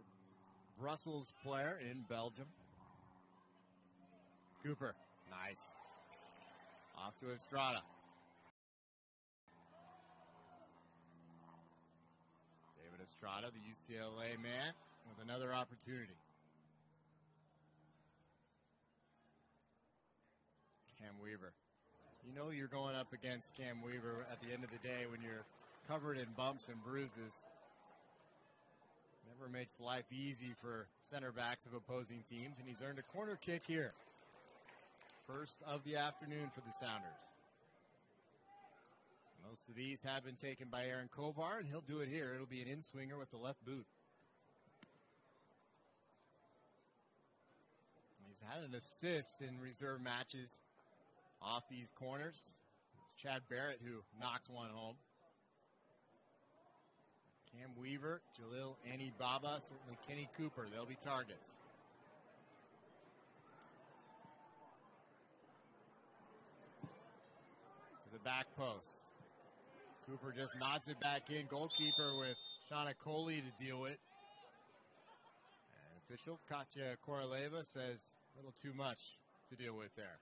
Brussels player in Belgium. Cooper, nice. Off to Estrada. David Estrada, the UCLA man, with another opportunity. Cam Weaver. You know you're going up against Cam Weaver at the end of the day when you're covered in bumps and bruises. Never makes life easy for center backs of opposing teams, and he's earned a corner kick here. First of the afternoon for the Sounders. Most of these have been taken by Aaron Kovar, and he'll do it here. It'll be an in-swinger with the left boot. He's had an assist in reserve matches off these corners. It's Chad Barrett who knocked one home. Cam Weaver, Jalil Anibaba, certainly Kenny Cooper. They'll be targets. To the back post. Cooper just nods it back in. Goalkeeper with Shauna Coley to deal with. And official Katya Koroleva says a little too much to deal with there.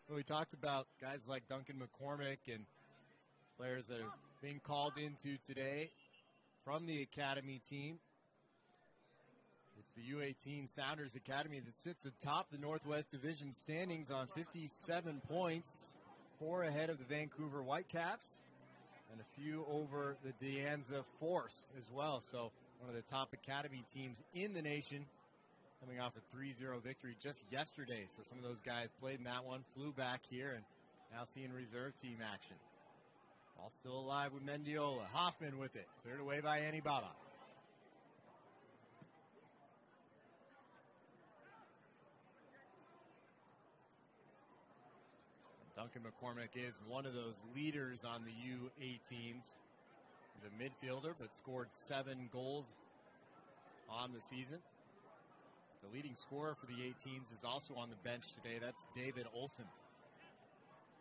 Well, we talked about guys like Duncan McCormick and players that have been called into today from the academy team. It's the U18 Sounders Academy that sits atop the Northwest Division standings on 57 points, 4 ahead of the Vancouver Whitecaps, and a few over the De Anza Force as well. So one of the top academy teams in the nation, coming off a 3-0 victory just yesterday. So some of those guys played in that one, flew back here, and now seeing reserve team action. All still alive with Mendiola. Hoffman with it, cleared away by Anibaba. Duncan McCormick is one of those leaders on the U18s. He's a midfielder, but scored 7 goals on the season. The leading scorer for the 18s is also on the bench today. That's David Olson.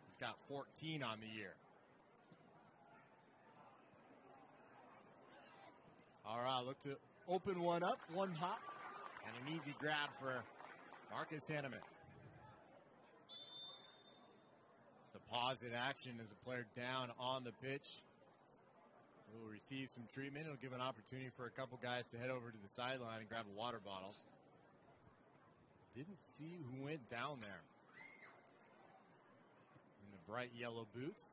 He's got 14 on the year. All right, look to open one up, one hop, and an easy grab for Marcus Hanneman. Just a pause in action as a player down on the pitch will receive some treatment. It'll give an opportunity for a couple guys to head over to the sideline and grab a water bottle. Didn't see who went down there in the bright yellow boots.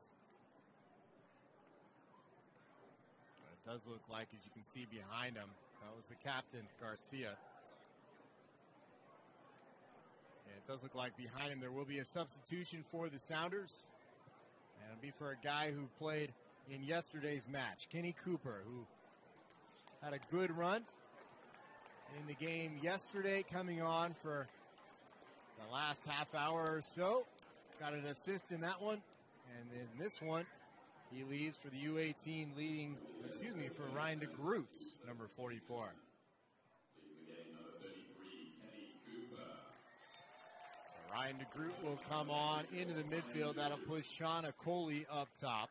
But it does look like, as you can see behind him, that was the captain, Garcia. And it does look like behind him there will be a substitution for the Sounders. And it'll be for a guy who played in yesterday's match, Kenny Cooper, who had a good run in the game yesterday, coming on for the last half hour or so. Got an assist in that one. And in this one, he leaves for the U18 for Ryan DeGroot, number 44. Ryan DeGroot will come on into the midfield. That'll push Shauna Coley up top.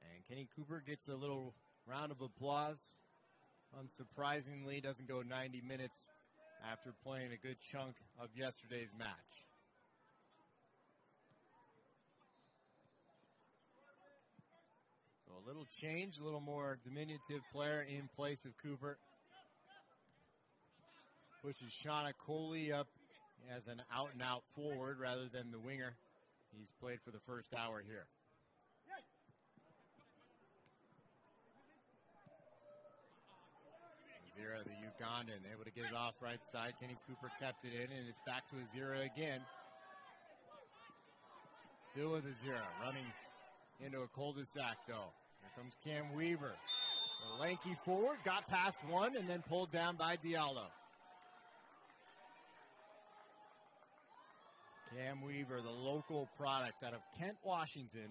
And Kenny Cooper gets a little round of applause. Unsurprisingly, doesn't go 90 minutes after playing a good chunk of yesterday's match. So a little change, a little more diminutive player in place of Cooper. Pushes Shauna Coley up as an out-and-out forward rather than the winger he's played for the first hour here. Azira, the Ugandan, able to get it off right side. Kenny Cooper kept it in, and it's back to Azira again. Still with Azira, running into a cul-de-sac, though. Here comes Cam Weaver. A lanky forward, got past one, and then pulled down by Diallo. Cam Weaver, the local product out of Kent, Washington.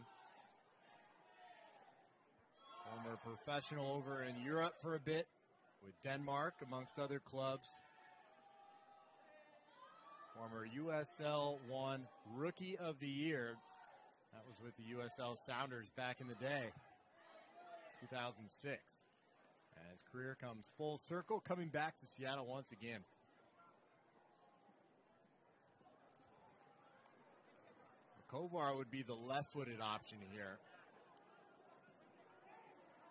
Former professional over in Europe for a bit with Denmark, amongst other clubs. Former USL 1 Rookie of the Year. That was with the USL Sounders back in the day, 2006. And his career comes full circle, coming back to Seattle once again. Kovar would be the left-footed option here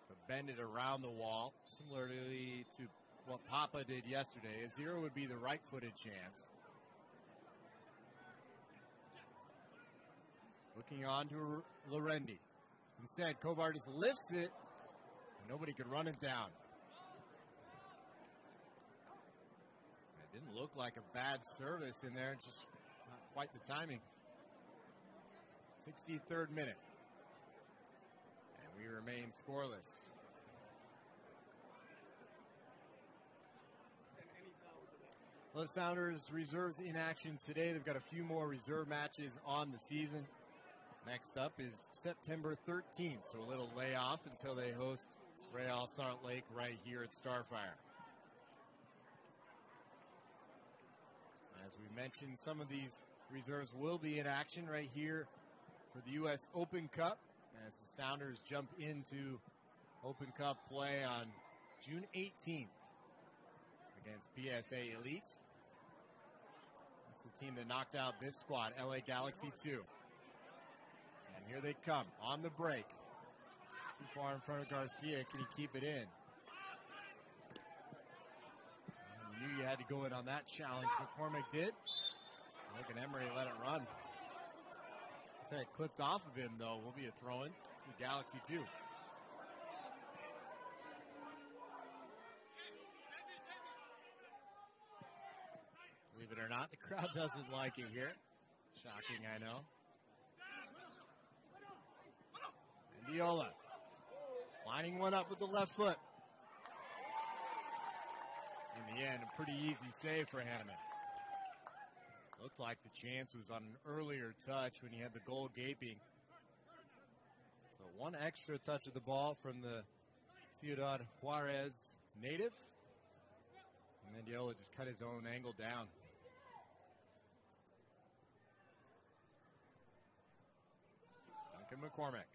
to bend it around the wall, similarly to what Papa did yesterday. Azira would be the right-footed chance. Looking on to Lorendi. Instead, Kovar just lifts it, and nobody could run it down. It didn't look like a bad service in there, just not quite the timing. 63rd minute. And we remain scoreless. Well, the Sounders reserves in action today. They've got a few more reserve matches on the season. Next up is September 13th, so a little layoff until they host Real Salt Lake right here at Starfire. As we mentioned, some of these reserves will be in action right here for the U.S. Open Cup as the Sounders jump into Open Cup play on June 18th against PSA Elite. That's the team that knocked out this squad, LA Galaxy 2. And here they come on the break. Too far in front of Garcia. Can he keep it in? And you knew you had to go in on that challenge. McCormick did. Look at Emery let it run. It clipped off of him, though. Will be a throw-in to Galaxy 2. Believe it or not, the crowd doesn't like it here. Shocking, I know. And Viola lining one up with the left foot. In the end, a pretty easy save for Hanneman. Looked like the chance was on an earlier touch when he had the goal gaping. So one extra touch of the ball from the Ciudad Juarez native. And Mendiola just cut his own angle down. Duncan McCormick.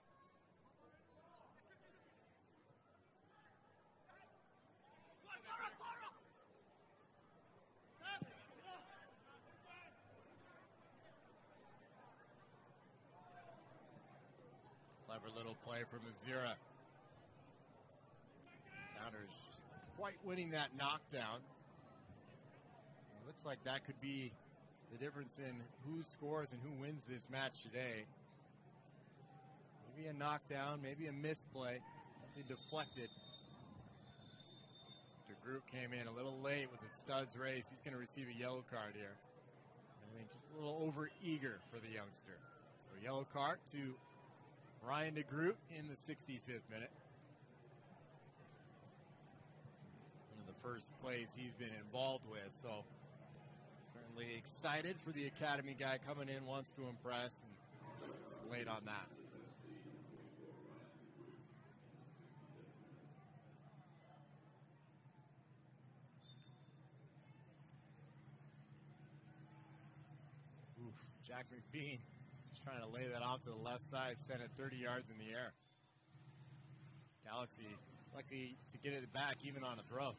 Clever little play from Azira. Sounders just quite winning that knockdown. It looks like that could be the difference in who scores and who wins this match today. Maybe a knockdown, maybe a misplay, something deflected. The group came in a little late with the studs race. He's going to receive a yellow card here. I think just a little over eager for the youngster. So yellow card to Ryan DeGroot in the 65th minute. One of the first plays he's been involved with, so certainly excited for the academy guy coming in, wants to impress, and it's late on that. Oof, Jack McBean just trying to lay that off to the left side, sent it 30 yards in the air. Galaxy lucky to get it back even on a throw.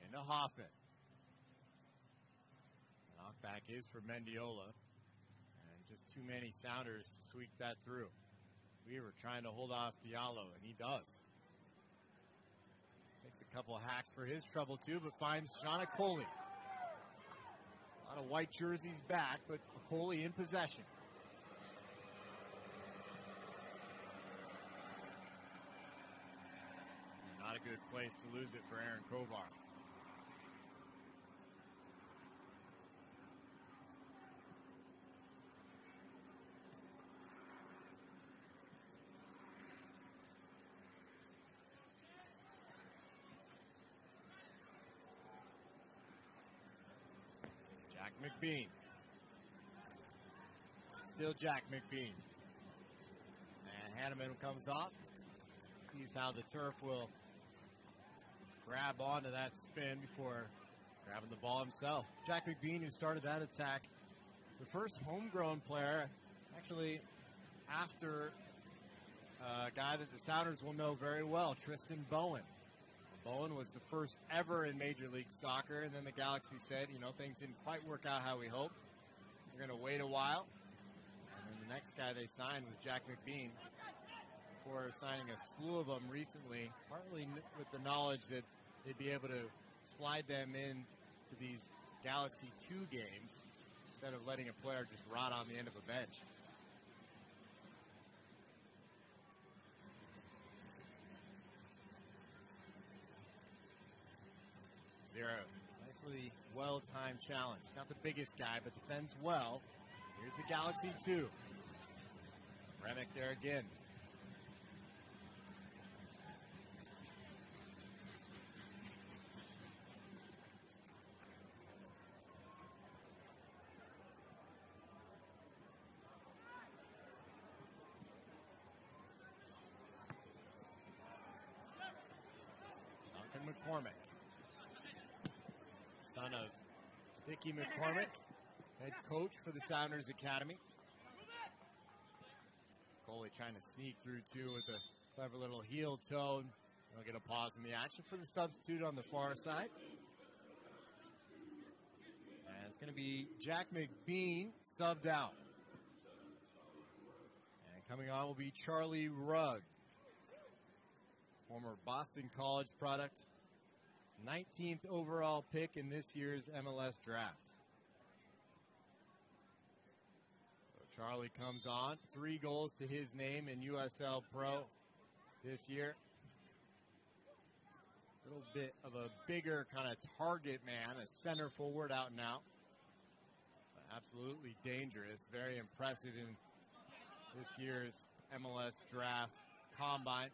Into Hoffman. Knockback is for Mendiola. And just too many Sounders to sweep that through. Weaver trying to hold off Diallo, and he does. Takes a couple of hacks for his trouble too, but finds Sean Okoli. A lot of white jerseys back, but Okoli in possession. Not a good place to lose it for Aaron Kovar. Jack McBean. Still Jack McBean. And Hanneman comes off. Sees how the turf will grab onto that spin before grabbing the ball himself. Jack McBean, who started that attack, the first homegrown player, actually after a guy that the Sounders will know very well, Tristan Bowen. Bowen was the first ever in Major League Soccer, and then the Galaxy said, you know, things didn't quite work out how we hoped. We're going to wait a while. And then the next guy they signed was Jack McBean, before signing a slew of them recently, partly with the knowledge that they'd be able to slide them in to these Galaxy 2 games instead of letting a player just rot on the end of a bench. Zero. Nicely well-timed challenge. Not the biggest guy, but defends well. Here's the Galaxy 2. Remick there again. McCormick, son of Dickie McCormick, head coach for the Sounders Academy. Goalie trying to sneak through too with a clever little heel toe. They'll get a pause in the action for the substitute on the far side. And it's going to be Jack McBean subbed out. And coming on will be Charlie Rugg, former Boston College product, 19th overall pick in this year's MLS draft. So Charlie comes on, 3 goals to his name in USL Pro this year. A little bit of a bigger kind of target man, a center forward out and out. But absolutely dangerous, very impressive in this year's MLS draft combine.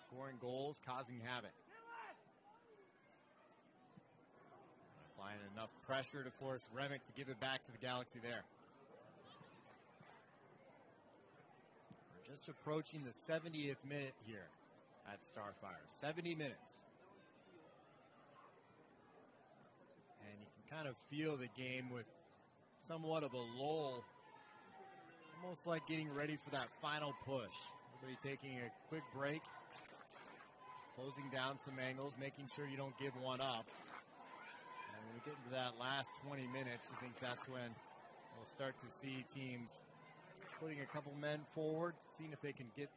Scoring goals, causing havoc. Applying enough pressure to force Remick to give it back to the Galaxy there. We're just approaching the 70th minute here at Starfire. 70 minutes. And you can kind of feel the game with somewhat of a lull. Almost like getting ready for that final push. Everybody taking a quick break. Closing down some angles, making sure you don't give one up. And when we get into that last 20 minutes, I think that's when we'll start to see teams putting a couple men forward, seeing if they can get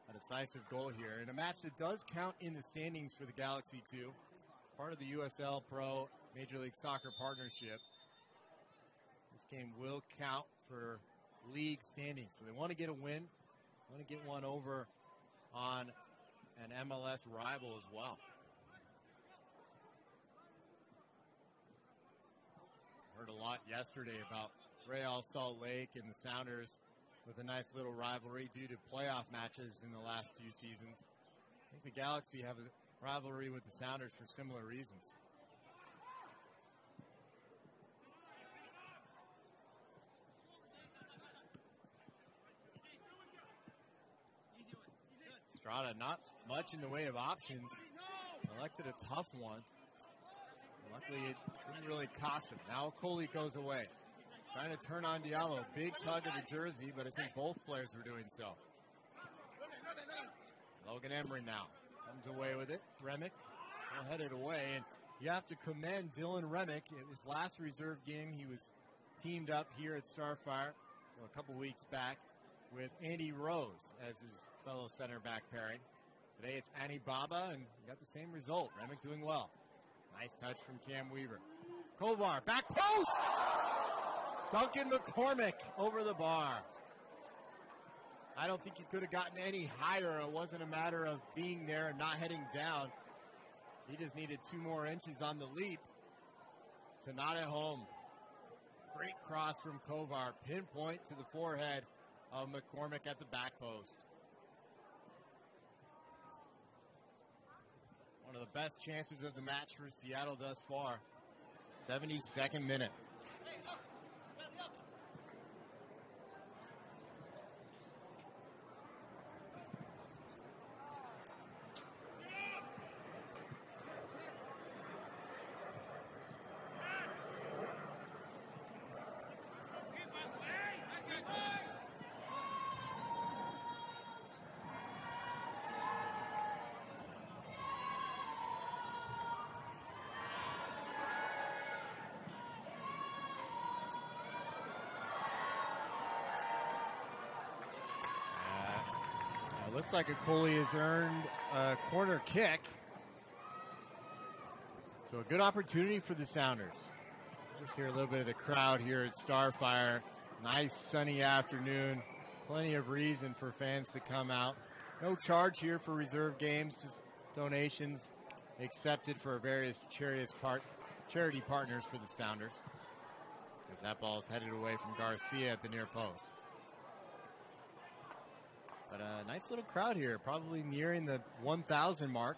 a decisive goal here. In a match that does count in the standings for the Galaxy too. It's part of the USL Pro Major League Soccer partnership. This game will count for league standings. So they want to get a win, want to get one over on an MLS rival as well. Heard a lot yesterday about Real Salt Lake and the Sounders with a nice little rivalry due to playoff matches in the last few seasons. I think the Galaxy have a rivalry with the Sounders for similar reasons. Estrada, not much in the way of options. Elected a tough one. Luckily, it didn't really cost him. Now Coley goes away. Trying to turn on Diallo. Big tug of the jersey, but I think both players were doing so. Logan Emery now comes away with it. Remick will head it away. And you have to commend Dylan Remick. It was last reserve game. He was teamed up here at Starfire so a couple weeks back with Andy Rose as his fellow center back pairing. Today it's Annie Baba, and you got the same result. Remick doing well. Nice touch from Cam Weaver. Kovar, back post! Duncan McCormick over the bar. I don't think you could have gotten any higher. It wasn't a matter of being there and not heading down. He just needed 2 more inches on the leap to not at home. Great cross from Kovar. Pinpoint to the forehead of McCormick at the back post. One of the best chances of the match for Seattle thus far. 72nd minute. Looks like Coley has earned a corner kick. So a good opportunity for the Sounders. Just hear a little bit of the crowd here at Starfire. Nice sunny afternoon. Plenty of reason for fans to come out. No charge here for reserve games, just donations accepted for various charity partners for the Sounders. As that ball is headed away from Garcia at the near post. But a nice little crowd here, probably nearing the 1,000 mark.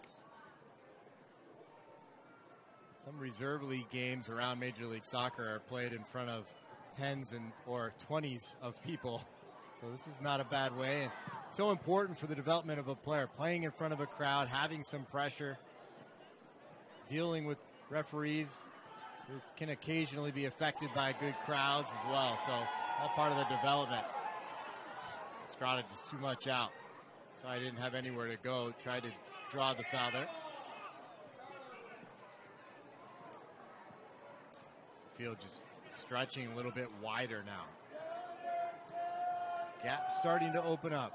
Some reserve league games around Major League Soccer are played in front of tens or 20s of people. So this is not a bad way. And so important for the development of a player, playing in front of a crowd, having some pressure. dealing with referees who can occasionally be affected by good crowds as well. So all part of the development. Estrada just too much out. So I didn't have anywhere to go. Tried to draw the foul there. The field just stretching a little bit wider now. Gap starting to open up.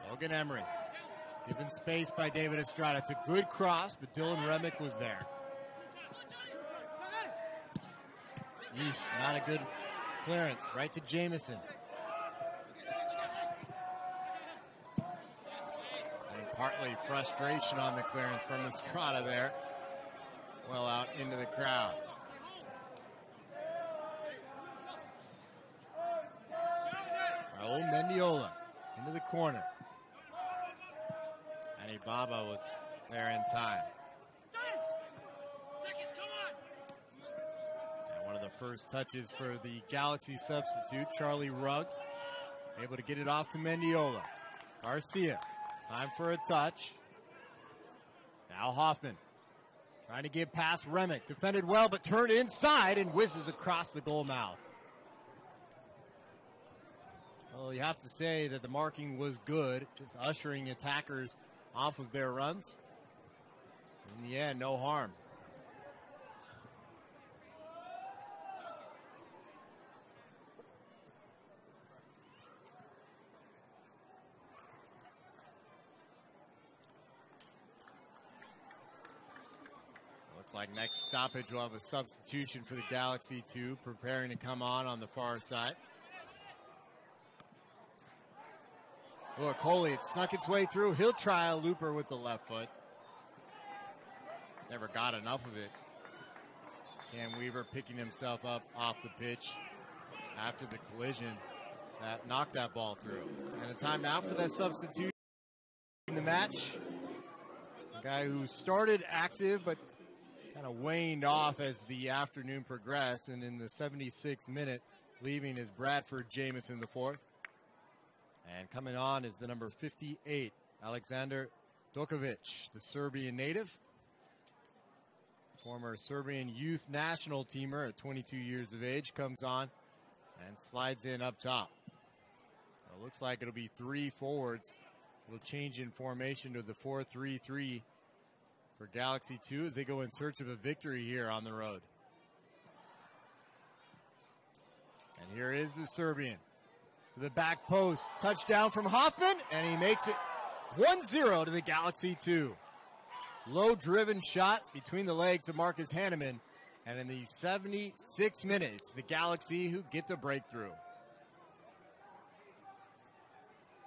Logan Emery given space by David Estrada. It's a good cross, but Dylan Remick was there. Yeesh, not a good clearance. Right to Jamison. And partly frustration on the clearance from Estrada there. Well out into the crowd. Raul Mendiola into the corner. And Ibaba was there in time. And one of the first touches for the Galaxy substitute, Charlie Rugg, able to get it off to Mendiola. Garcia, time for a touch. Now Hoffman, trying to get past Remick. Defended well, but turned inside and whizzes across the goal mouth. Well, you have to say that the marking was good, just ushering attackers off of their runs. In the end, no harm. Looks like next stoppage will have a substitution for the Galaxy 2, preparing to come on the far side. Look, Coley, it snuck its way through. He'll try a looper with the left foot. He's never got enough of it. Cam Weaver picking himself up off the pitch after the collision that knocked that ball through. And a timeout for that substitution in the match. A guy who started active but kind of waned off as the afternoon progressed. And in the 76th minute, leaving is Bradford Jamison the fourth. And coming on is the number 58, Alexander Dokovic, the Serbian native. Former Serbian youth national teamer at 22 years of age, comes on and slides in up top. It looks like it'll be three forwards. It'll change in formation to the 4-3-3 for Galaxy 2 as they go in search of a victory here on the road. And here is the Serbian. To the back post, touchdown from Hoffman, and he makes it 1-0 to the Galaxy 2. Low-driven shot between the legs of Marcus Hanneman, and in the 76 minutes, the Galaxy who get the breakthrough.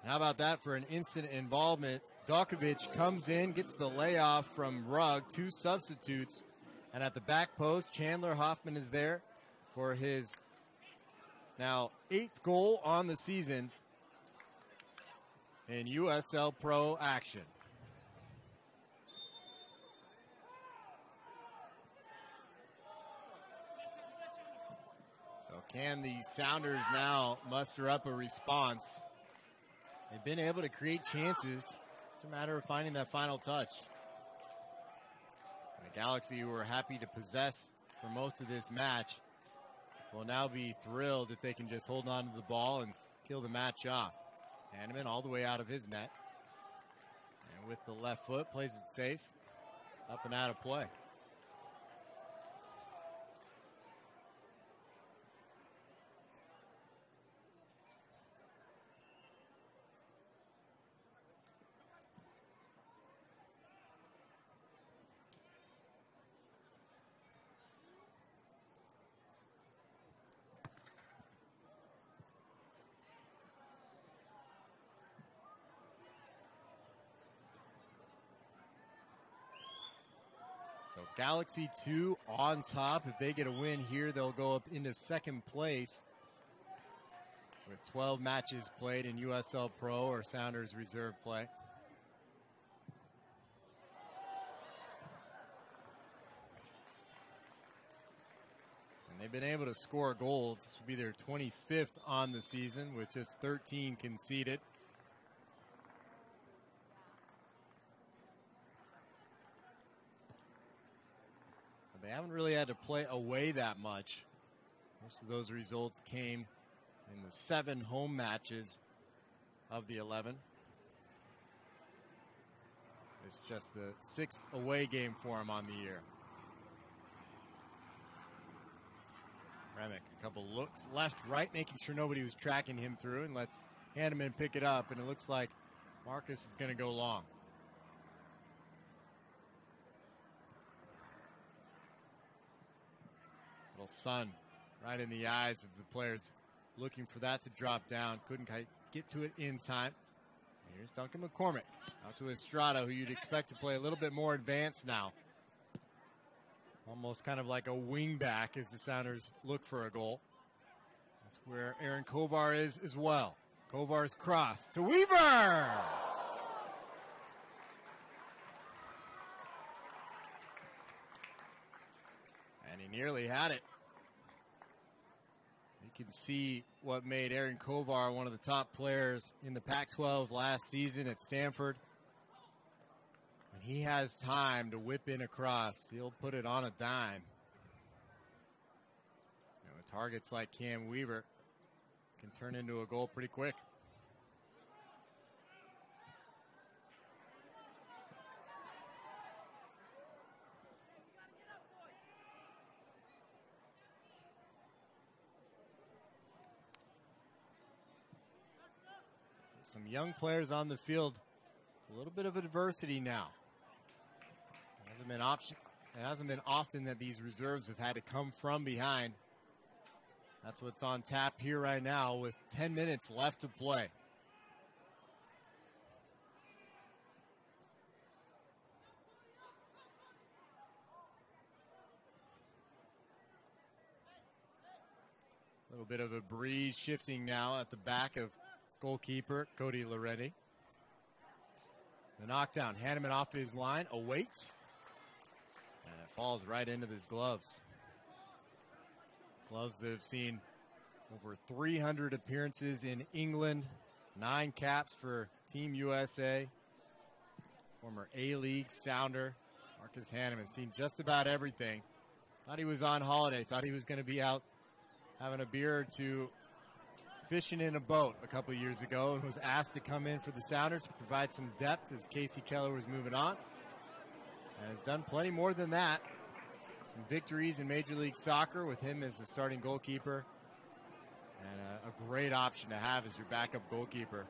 How about that for an instant involvement? Dokovic comes in, gets the layoff from Rugg, two substitutes, and at the back post, Chandler Hoffman is there for his now 8th goal on the season in USL Pro action. So can the Sounders now muster up a response? They've been able to create chances. It's a matter of finding that final touch. And the Galaxy, who were happy to possess for most of this match, will now be thrilled if they can just hold on to the ball and kill the match off. Hanneman all the way out of his net. And with the left foot, plays it safe. Up and out of play. So Galaxy 2 on top. If they get a win here, they'll go up into second place with 12 matches played in USL Pro or Sounders Reserve play. They've been able to score goals. This will be their 25th on the season with just 13 conceded. But they haven't really had to play away that much. Most of those results came in the 7 home matches of the 11. It's just the 6th away game for him on the year. Remick, a couple looks left, right, making sure nobody was tracking him through, and lets Hanneman pick it up, and it looks like Marcus is going to go long. Little sun right in the eyes of the players looking for that to drop down. Couldn't get to it in time. Here's Duncan McCormick out to Estrada, who you'd expect to play a little bit more advanced now. Almost kind of like a wing back as the Sounders look for a goal. That's where Aaron Kovar is as well. Kovar's cross to Weaver! And he nearly had it. You can see what made Aaron Kovar one of the top players in the Pac-12 last season at Stanford. When he has time to whip in across, he'll put it on a dime. And with targets like Cam Weaver, can turn into a goal pretty quick. Some young players on the field. A little bit of adversity now. It hasn't been often that these reserves have had to come from behind. That's what's on tap here right now with 10 minutes left to play. A little bit of a breeze shifting now at the back of goalkeeper Cody Loretti. The knockdown, Hanneman off his line, awaits, and it falls right into his gloves. Gloves that have seen over 300 appearances in England, 9 caps for Team USA. Former A-League Sounder, Marcus Hanneman, seen just about everything. Thought he was on holiday, thought he was going to be out having a beer or two, fishing in a boat a couple of years ago, and was asked to come in for the Sounders to provide some depth as Casey Keller was moving on. And has done plenty more than that. Some victories in Major League Soccer with him as the starting goalkeeper. And a great option to have as your backup goalkeeper.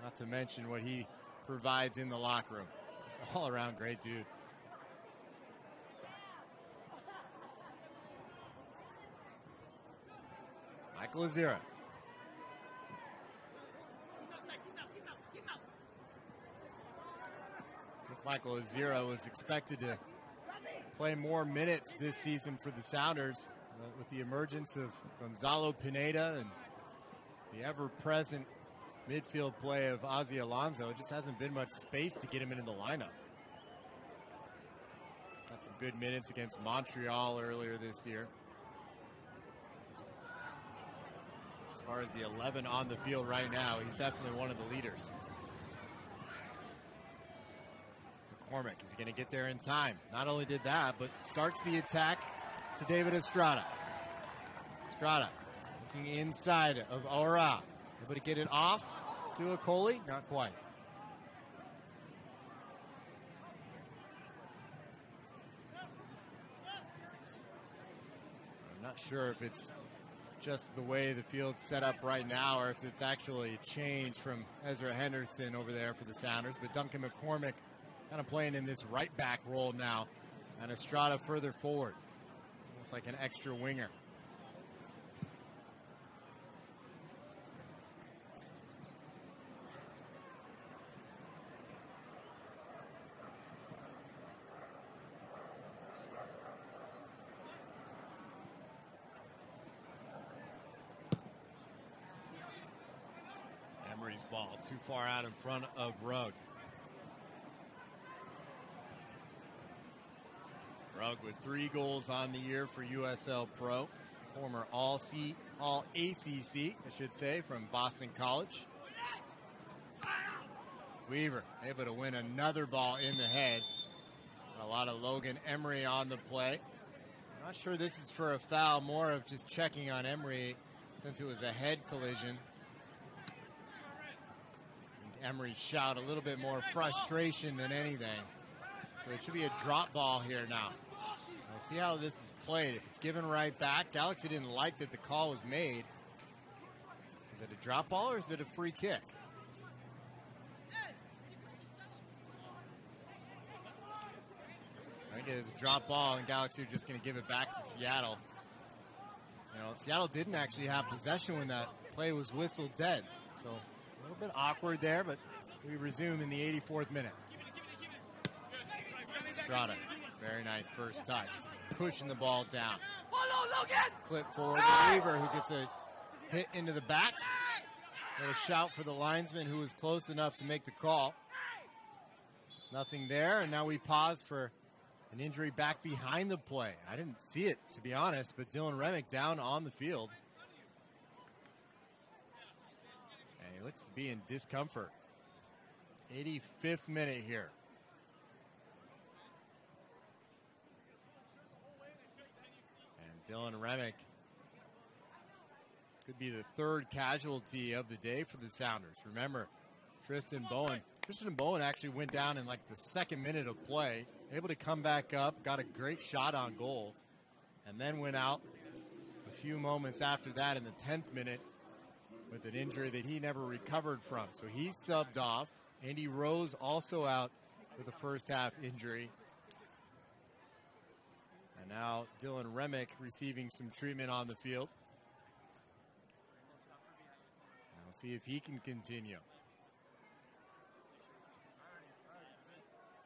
Not to mention what he provides in the locker room. Just all around great dude. Michael Azira. Michael Azira was expected to play more minutes this season for the Sounders with the emergence of Gonzalo Pineda and the ever-present midfield play of Ozzy Alonso. It just hasn't been much space to get him into the lineup. Got some good minutes against Montreal earlier this year. As far as the 11 on the field right now, he's definitely one of the leaders. McCormick, is he going to get there in time? Not only did that, but starts the attack to David Estrada. Estrada looking inside of Aura. Able to get it off to Okoli? Not quite. I'm not sure if it's just the way the field's set up right now or if it's actually a change from Ezra Henderson over there for the Sounders. But Duncan McCormick kind of playing in this right back role now, and Estrada further forward. Almost like an extra winger. Emery's ball too far out in front of Rugg. Rugg with 3 goals on the year for USL Pro. former all ACC, I should say, from Boston College. Weaver able to win another ball in the head. A lot of Logan Emery on the play. Not sure this is for a foul, more of just checking on Emery since it was a head collision. Emery shout a little bit more frustration than anything. So it should be a drop ball here now. We'll see how this is played. If it's given right back, Galaxy didn't like that the call was made. Is it a drop ball or is it a free kick? I think it's a drop ball and Galaxy are just going to give it back to Seattle. You know, Seattle didn't actually have possession when that play was whistled dead. So a little bit awkward there, but we resume in the 84th minute. Estrada, very nice first touch. Pushing the ball down. Clip forward to Weaver, who gets a hit into the back. A shout for the linesman who was close enough to make the call. Nothing there, and now we pause for an injury back behind the play. I didn't see it, to be honest, but Dylan Remick down on the field. And he looks to be in discomfort. 85th minute here. And Dylan Remick could be the third casualty of the day for the Sounders. Remember, Tristan Bowen actually went down in like the second minute of play, able to come back up, got a great shot on goal, and then went out a few moments after that in the 10th minute with an injury that he never recovered from. So he's subbed off. Andy Rose also out with a first half injury. And now Dylan Remick receiving some treatment on the field. And we'll see if he can continue.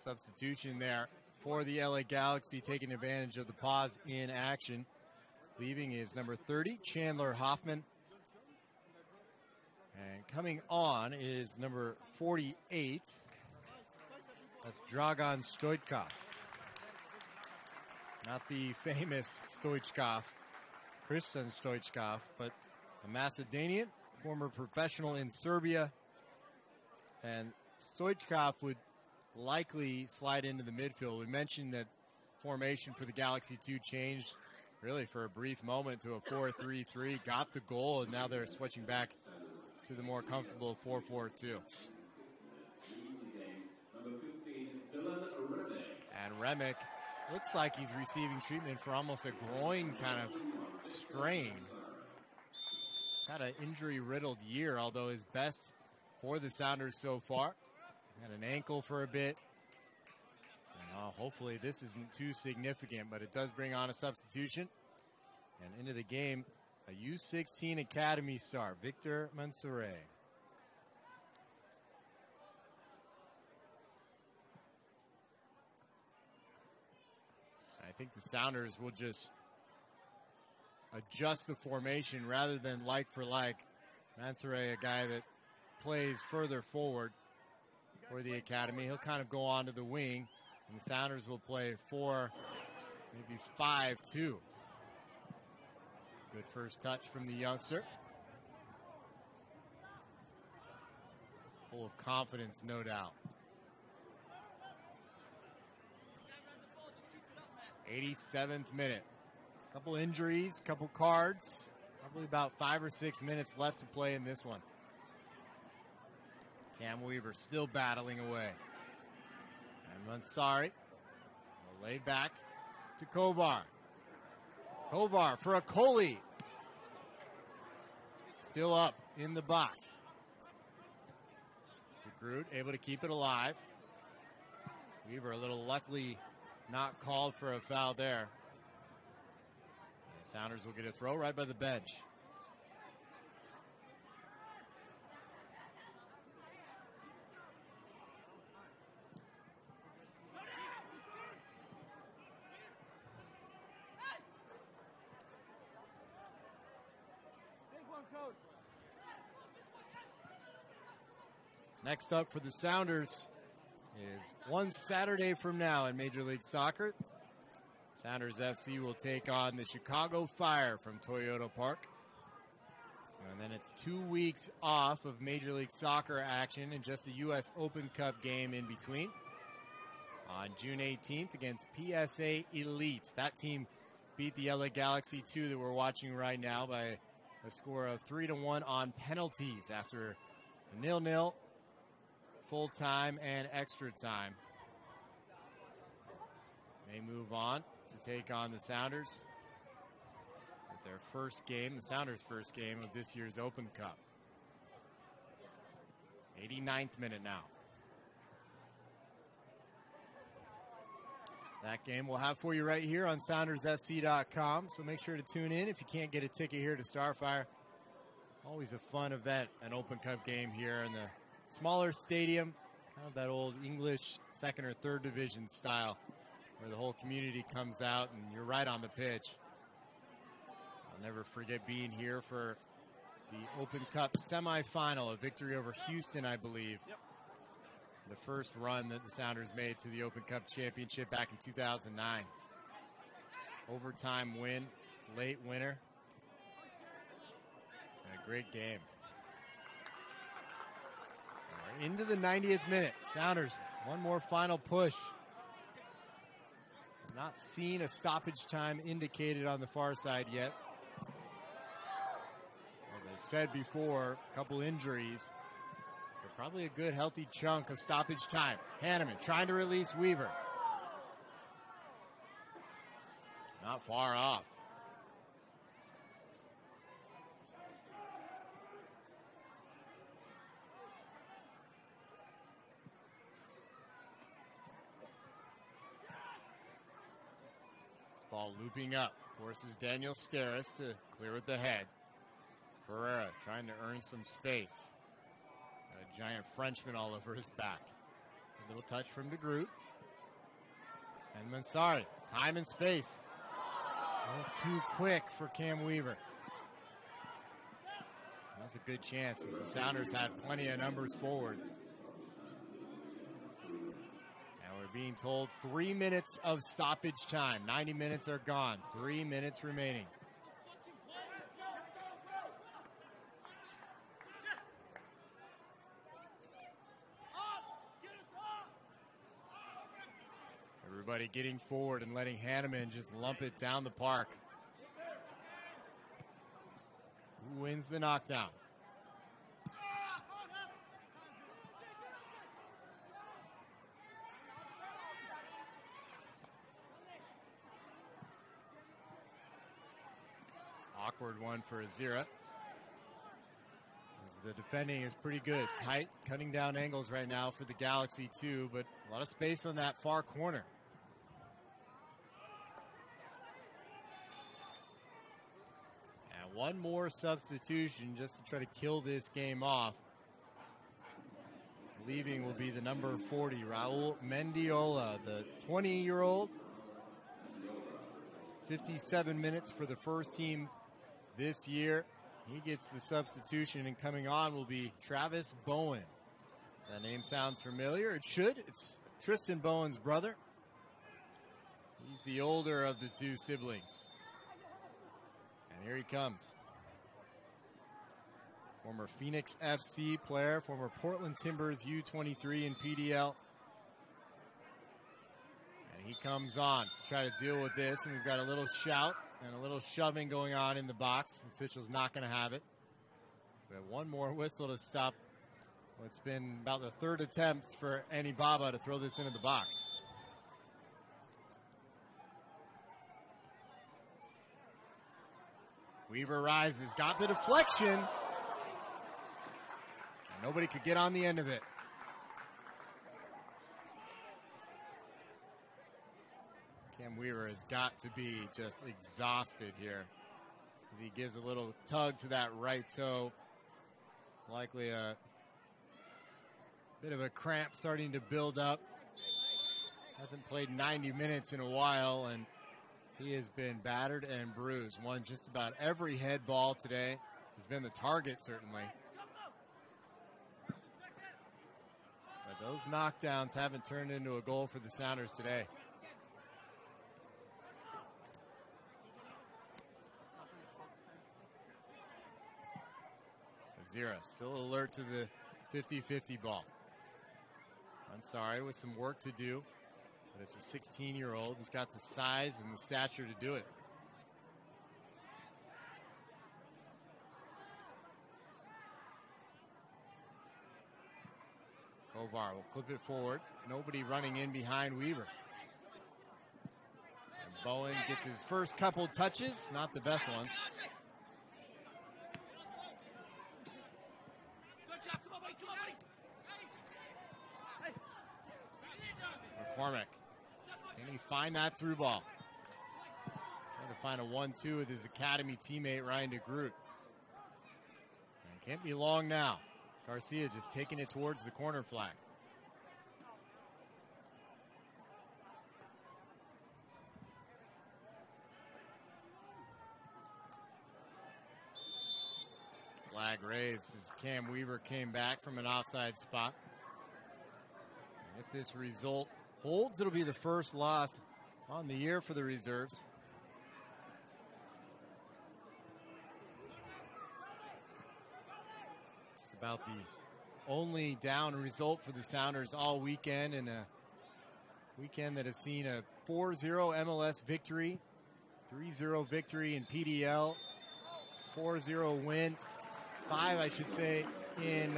Substitution there for the LA Galaxy, taking advantage of the pause in action. Leaving is number 30, Chandler Hoffman. And coming on is number 48. That's Dragan Stoichkov. Not the famous Stoichkov, Christian Stoichkov, but a Macedonian, former professional in Serbia. And Stoichkov would likely slide into the midfield. We mentioned that formation for the Galaxy 2 changed really for a brief moment to a 4-3-3, got the goal, and now they're switching back to the more comfortable 4-4-2. And Remick looks like he's receiving treatment for almost a groin kind of strain. He's had an injury-riddled year, although his best for the Sounders so far. Had an ankle for a bit. And hopefully this isn't too significant, but it does bring on a substitution. And into the game, a U16 Academy star, Victor Mansoure. I think the Sounders will just adjust the formation rather than like for like. Mansoure, a guy that plays further forward for the Academy. He'll kind of go on to the wing, and the Sounders will play 4, maybe 5-2. Good first touch from the youngster. Full of confidence, no doubt. 87th minute. Couple injuries, couple cards. Probably about 5 or 6 minutes left to play in this one. Cam Weaver still battling away. And Mansari will lay back to Kovar. Kovar for a Coley. Still up in the box. DeGroot able to keep it alive. Weaver a little luckily not called for a foul there. And the Sounders will get a throw right by the bench. Next up for the Sounders is one Saturday from now in Major League Soccer. Sounders FC will take on the Chicago Fire from Toyota Park. And then it's 2 weeks off of Major League Soccer action and just a U.S. Open Cup game in between. On June 18th against PSA Elite. That team beat the LA Galaxy 2 that we're watching right now by a score of 3-1 on penalties after a 0-0, full time, and extra time. They move on to take on the Sounders with their first game, the Sounders' first game of this year's Open Cup. 89th minute now. That game we'll have for you right here on SoundersFC.com, so make sure to tune in if you can't get a ticket here to Starfire. Always a fun event, an Open Cup game here in the smaller stadium, kind of that old English second or third division style, where the whole community comes out and you're right on the pitch. I'll never forget being here for the Open Cup semifinal, a victory over Houston, I believe. Yep. The first run that the Sounders made to the Open Cup championship back in 2009. Overtime win, late winner. And a great game. We're into the 90th minute. Sounders, one more final push. Not seen a stoppage time indicated on the far side yet. As I said before, a couple injuries. So probably a good healthy chunk of stoppage time. Hanneman trying to release Weaver. Not far off. Ball looping up, forces Daniel Steris to clear with the head. Pereira trying to earn some space. Got a giant Frenchman all over his back. A little touch from DeGroot. And Mansari, time and space. A little too quick for Cam Weaver. That's a good chance as the Sounders had plenty of numbers forward. Being told 3 minutes of stoppage time. 90 minutes are gone. 3 minutes remaining. Everybody getting forward and letting Hanneman just lump it down the park. Who wins the knockdown? Awkward one for Azira. The defending is pretty good. Tight, cutting down angles right now for the Galaxy too, but a lot of space on that far corner. And one more substitution just to try to kill this game off. Leaving will be the number 40, Raul Mendiola, the 20-year-old. 57 minutes for the first team this year. He gets the substitution, and coming on will be Travis Bowen. That name sounds familiar. It should. It's Tristan Bowen's brother. He's the older of the two siblings. And here he comes. Former Phoenix FC player, former Portland Timbers U23 and PDL. And he comes on to try to deal with this, and we've got a little shout and a little shoving going on in the box. The official's not going to have it. We have one more whistle to stop what's been about the third attempt for Annie Baba to throw this into the box. Weaver rises, got the deflection. And nobody could get on the end of it. Cam Weaver has got to be just exhausted here as he gives a little tug to that right toe. Likely a bit of a cramp starting to build up. Hasn't played 90 minutes in a while, and he has been battered and bruised. Won just about every head ball today. Has been the target, certainly. But those knockdowns haven't turned into a goal for the Sounders today. Zira still alert to the 50-50 ball. Ansari with some work to do, but it's a 16-year-old. He's got the size and the stature to do it. Kovar will clip it forward. Nobody running in behind Weaver. And Bowen gets his first couple touches, not the best ones. McCormick, can he find that through ball? Trying to find a 1-2 with his academy teammate Ryan DeGroot. And can't be long now. Garcia just taking it towards the corner flag. Flag raised as Cam Weaver came back from an offside spot. And if this result holds, it'll be the first loss on the year for the reserves. Just about the only down result for the Sounders all weekend, and a weekend that has seen a 4-0 MLS victory, 3-0 victory in PDL, 4-0 win, 5 I should say, in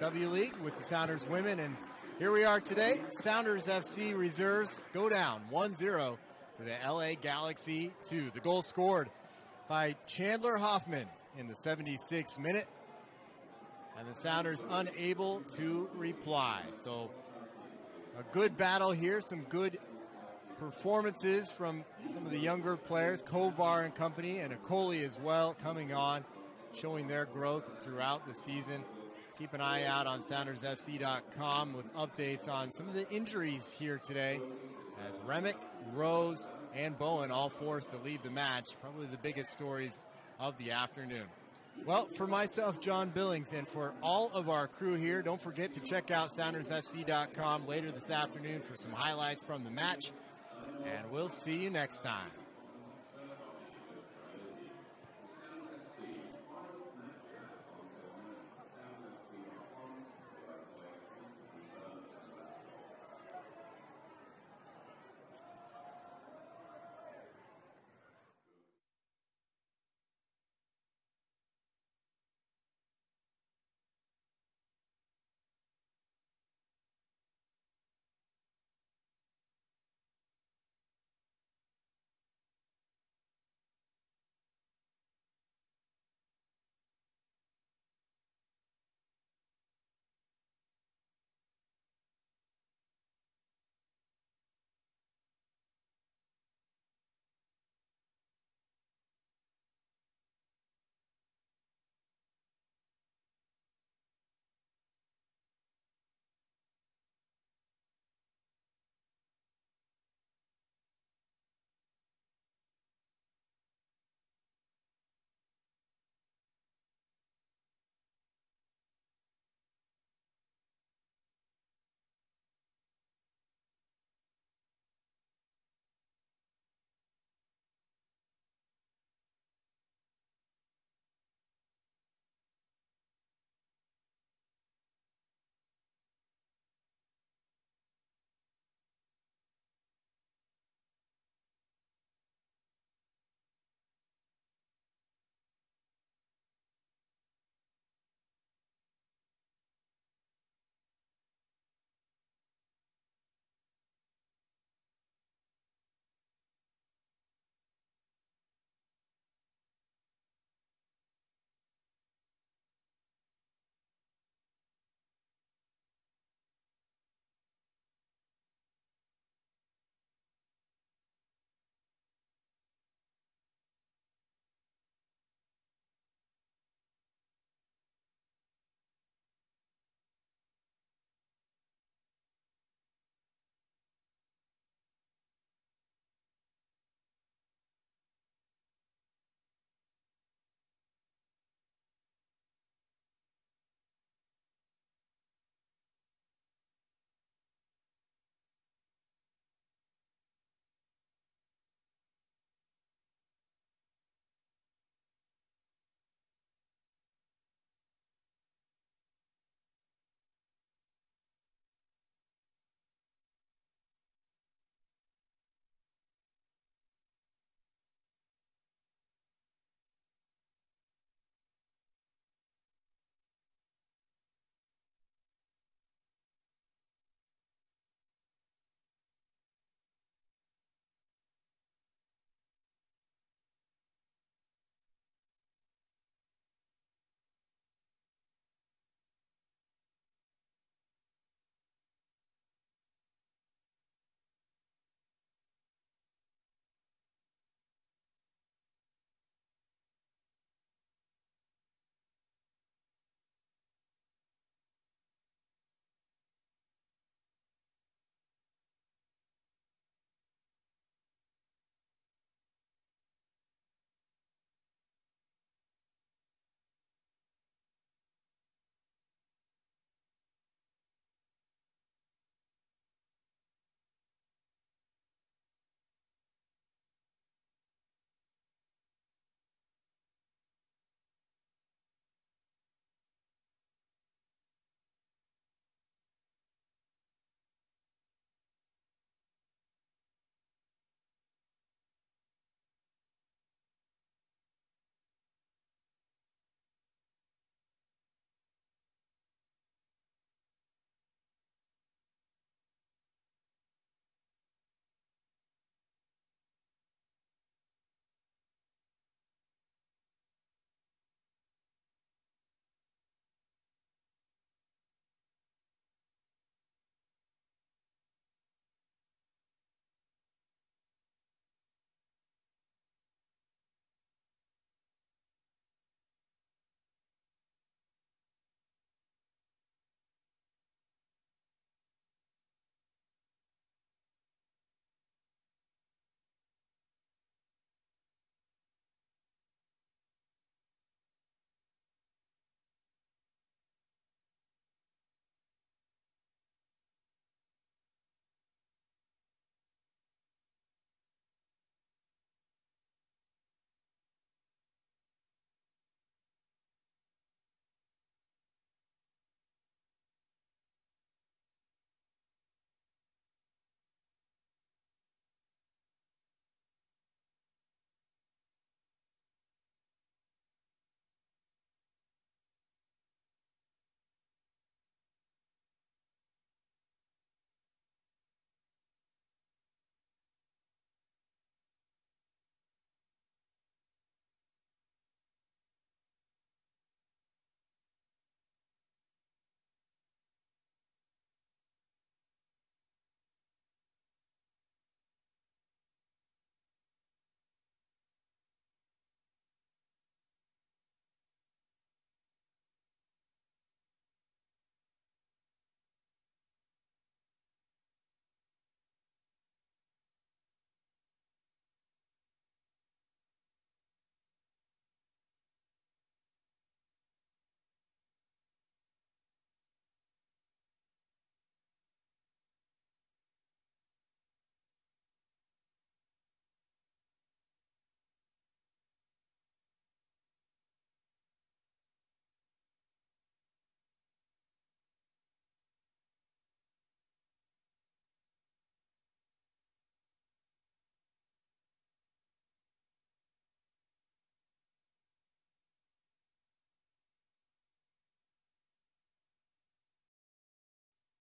W League with the Sounders women. And here we are today. Sounders FC reserves go down 1-0 to the LA Galaxy 2. The goal scored by Chandler Hoffman in the 76th minute. And the Sounders unable to reply. So a good battle here. Some good performances from some of the younger players. Kovar and company, and Akoli as well coming on, showing their growth throughout the season. Keep an eye out on SoundersFC.com with updates on some of the injuries here today, as Remick, Rose, and Bowen all forced to leave the match. Probably the biggest stories of the afternoon. Well, for myself, John Billings, and for all of our crew here, don't forget to check out SoundersFC.com later this afternoon for some highlights from the match. And we'll see you next time.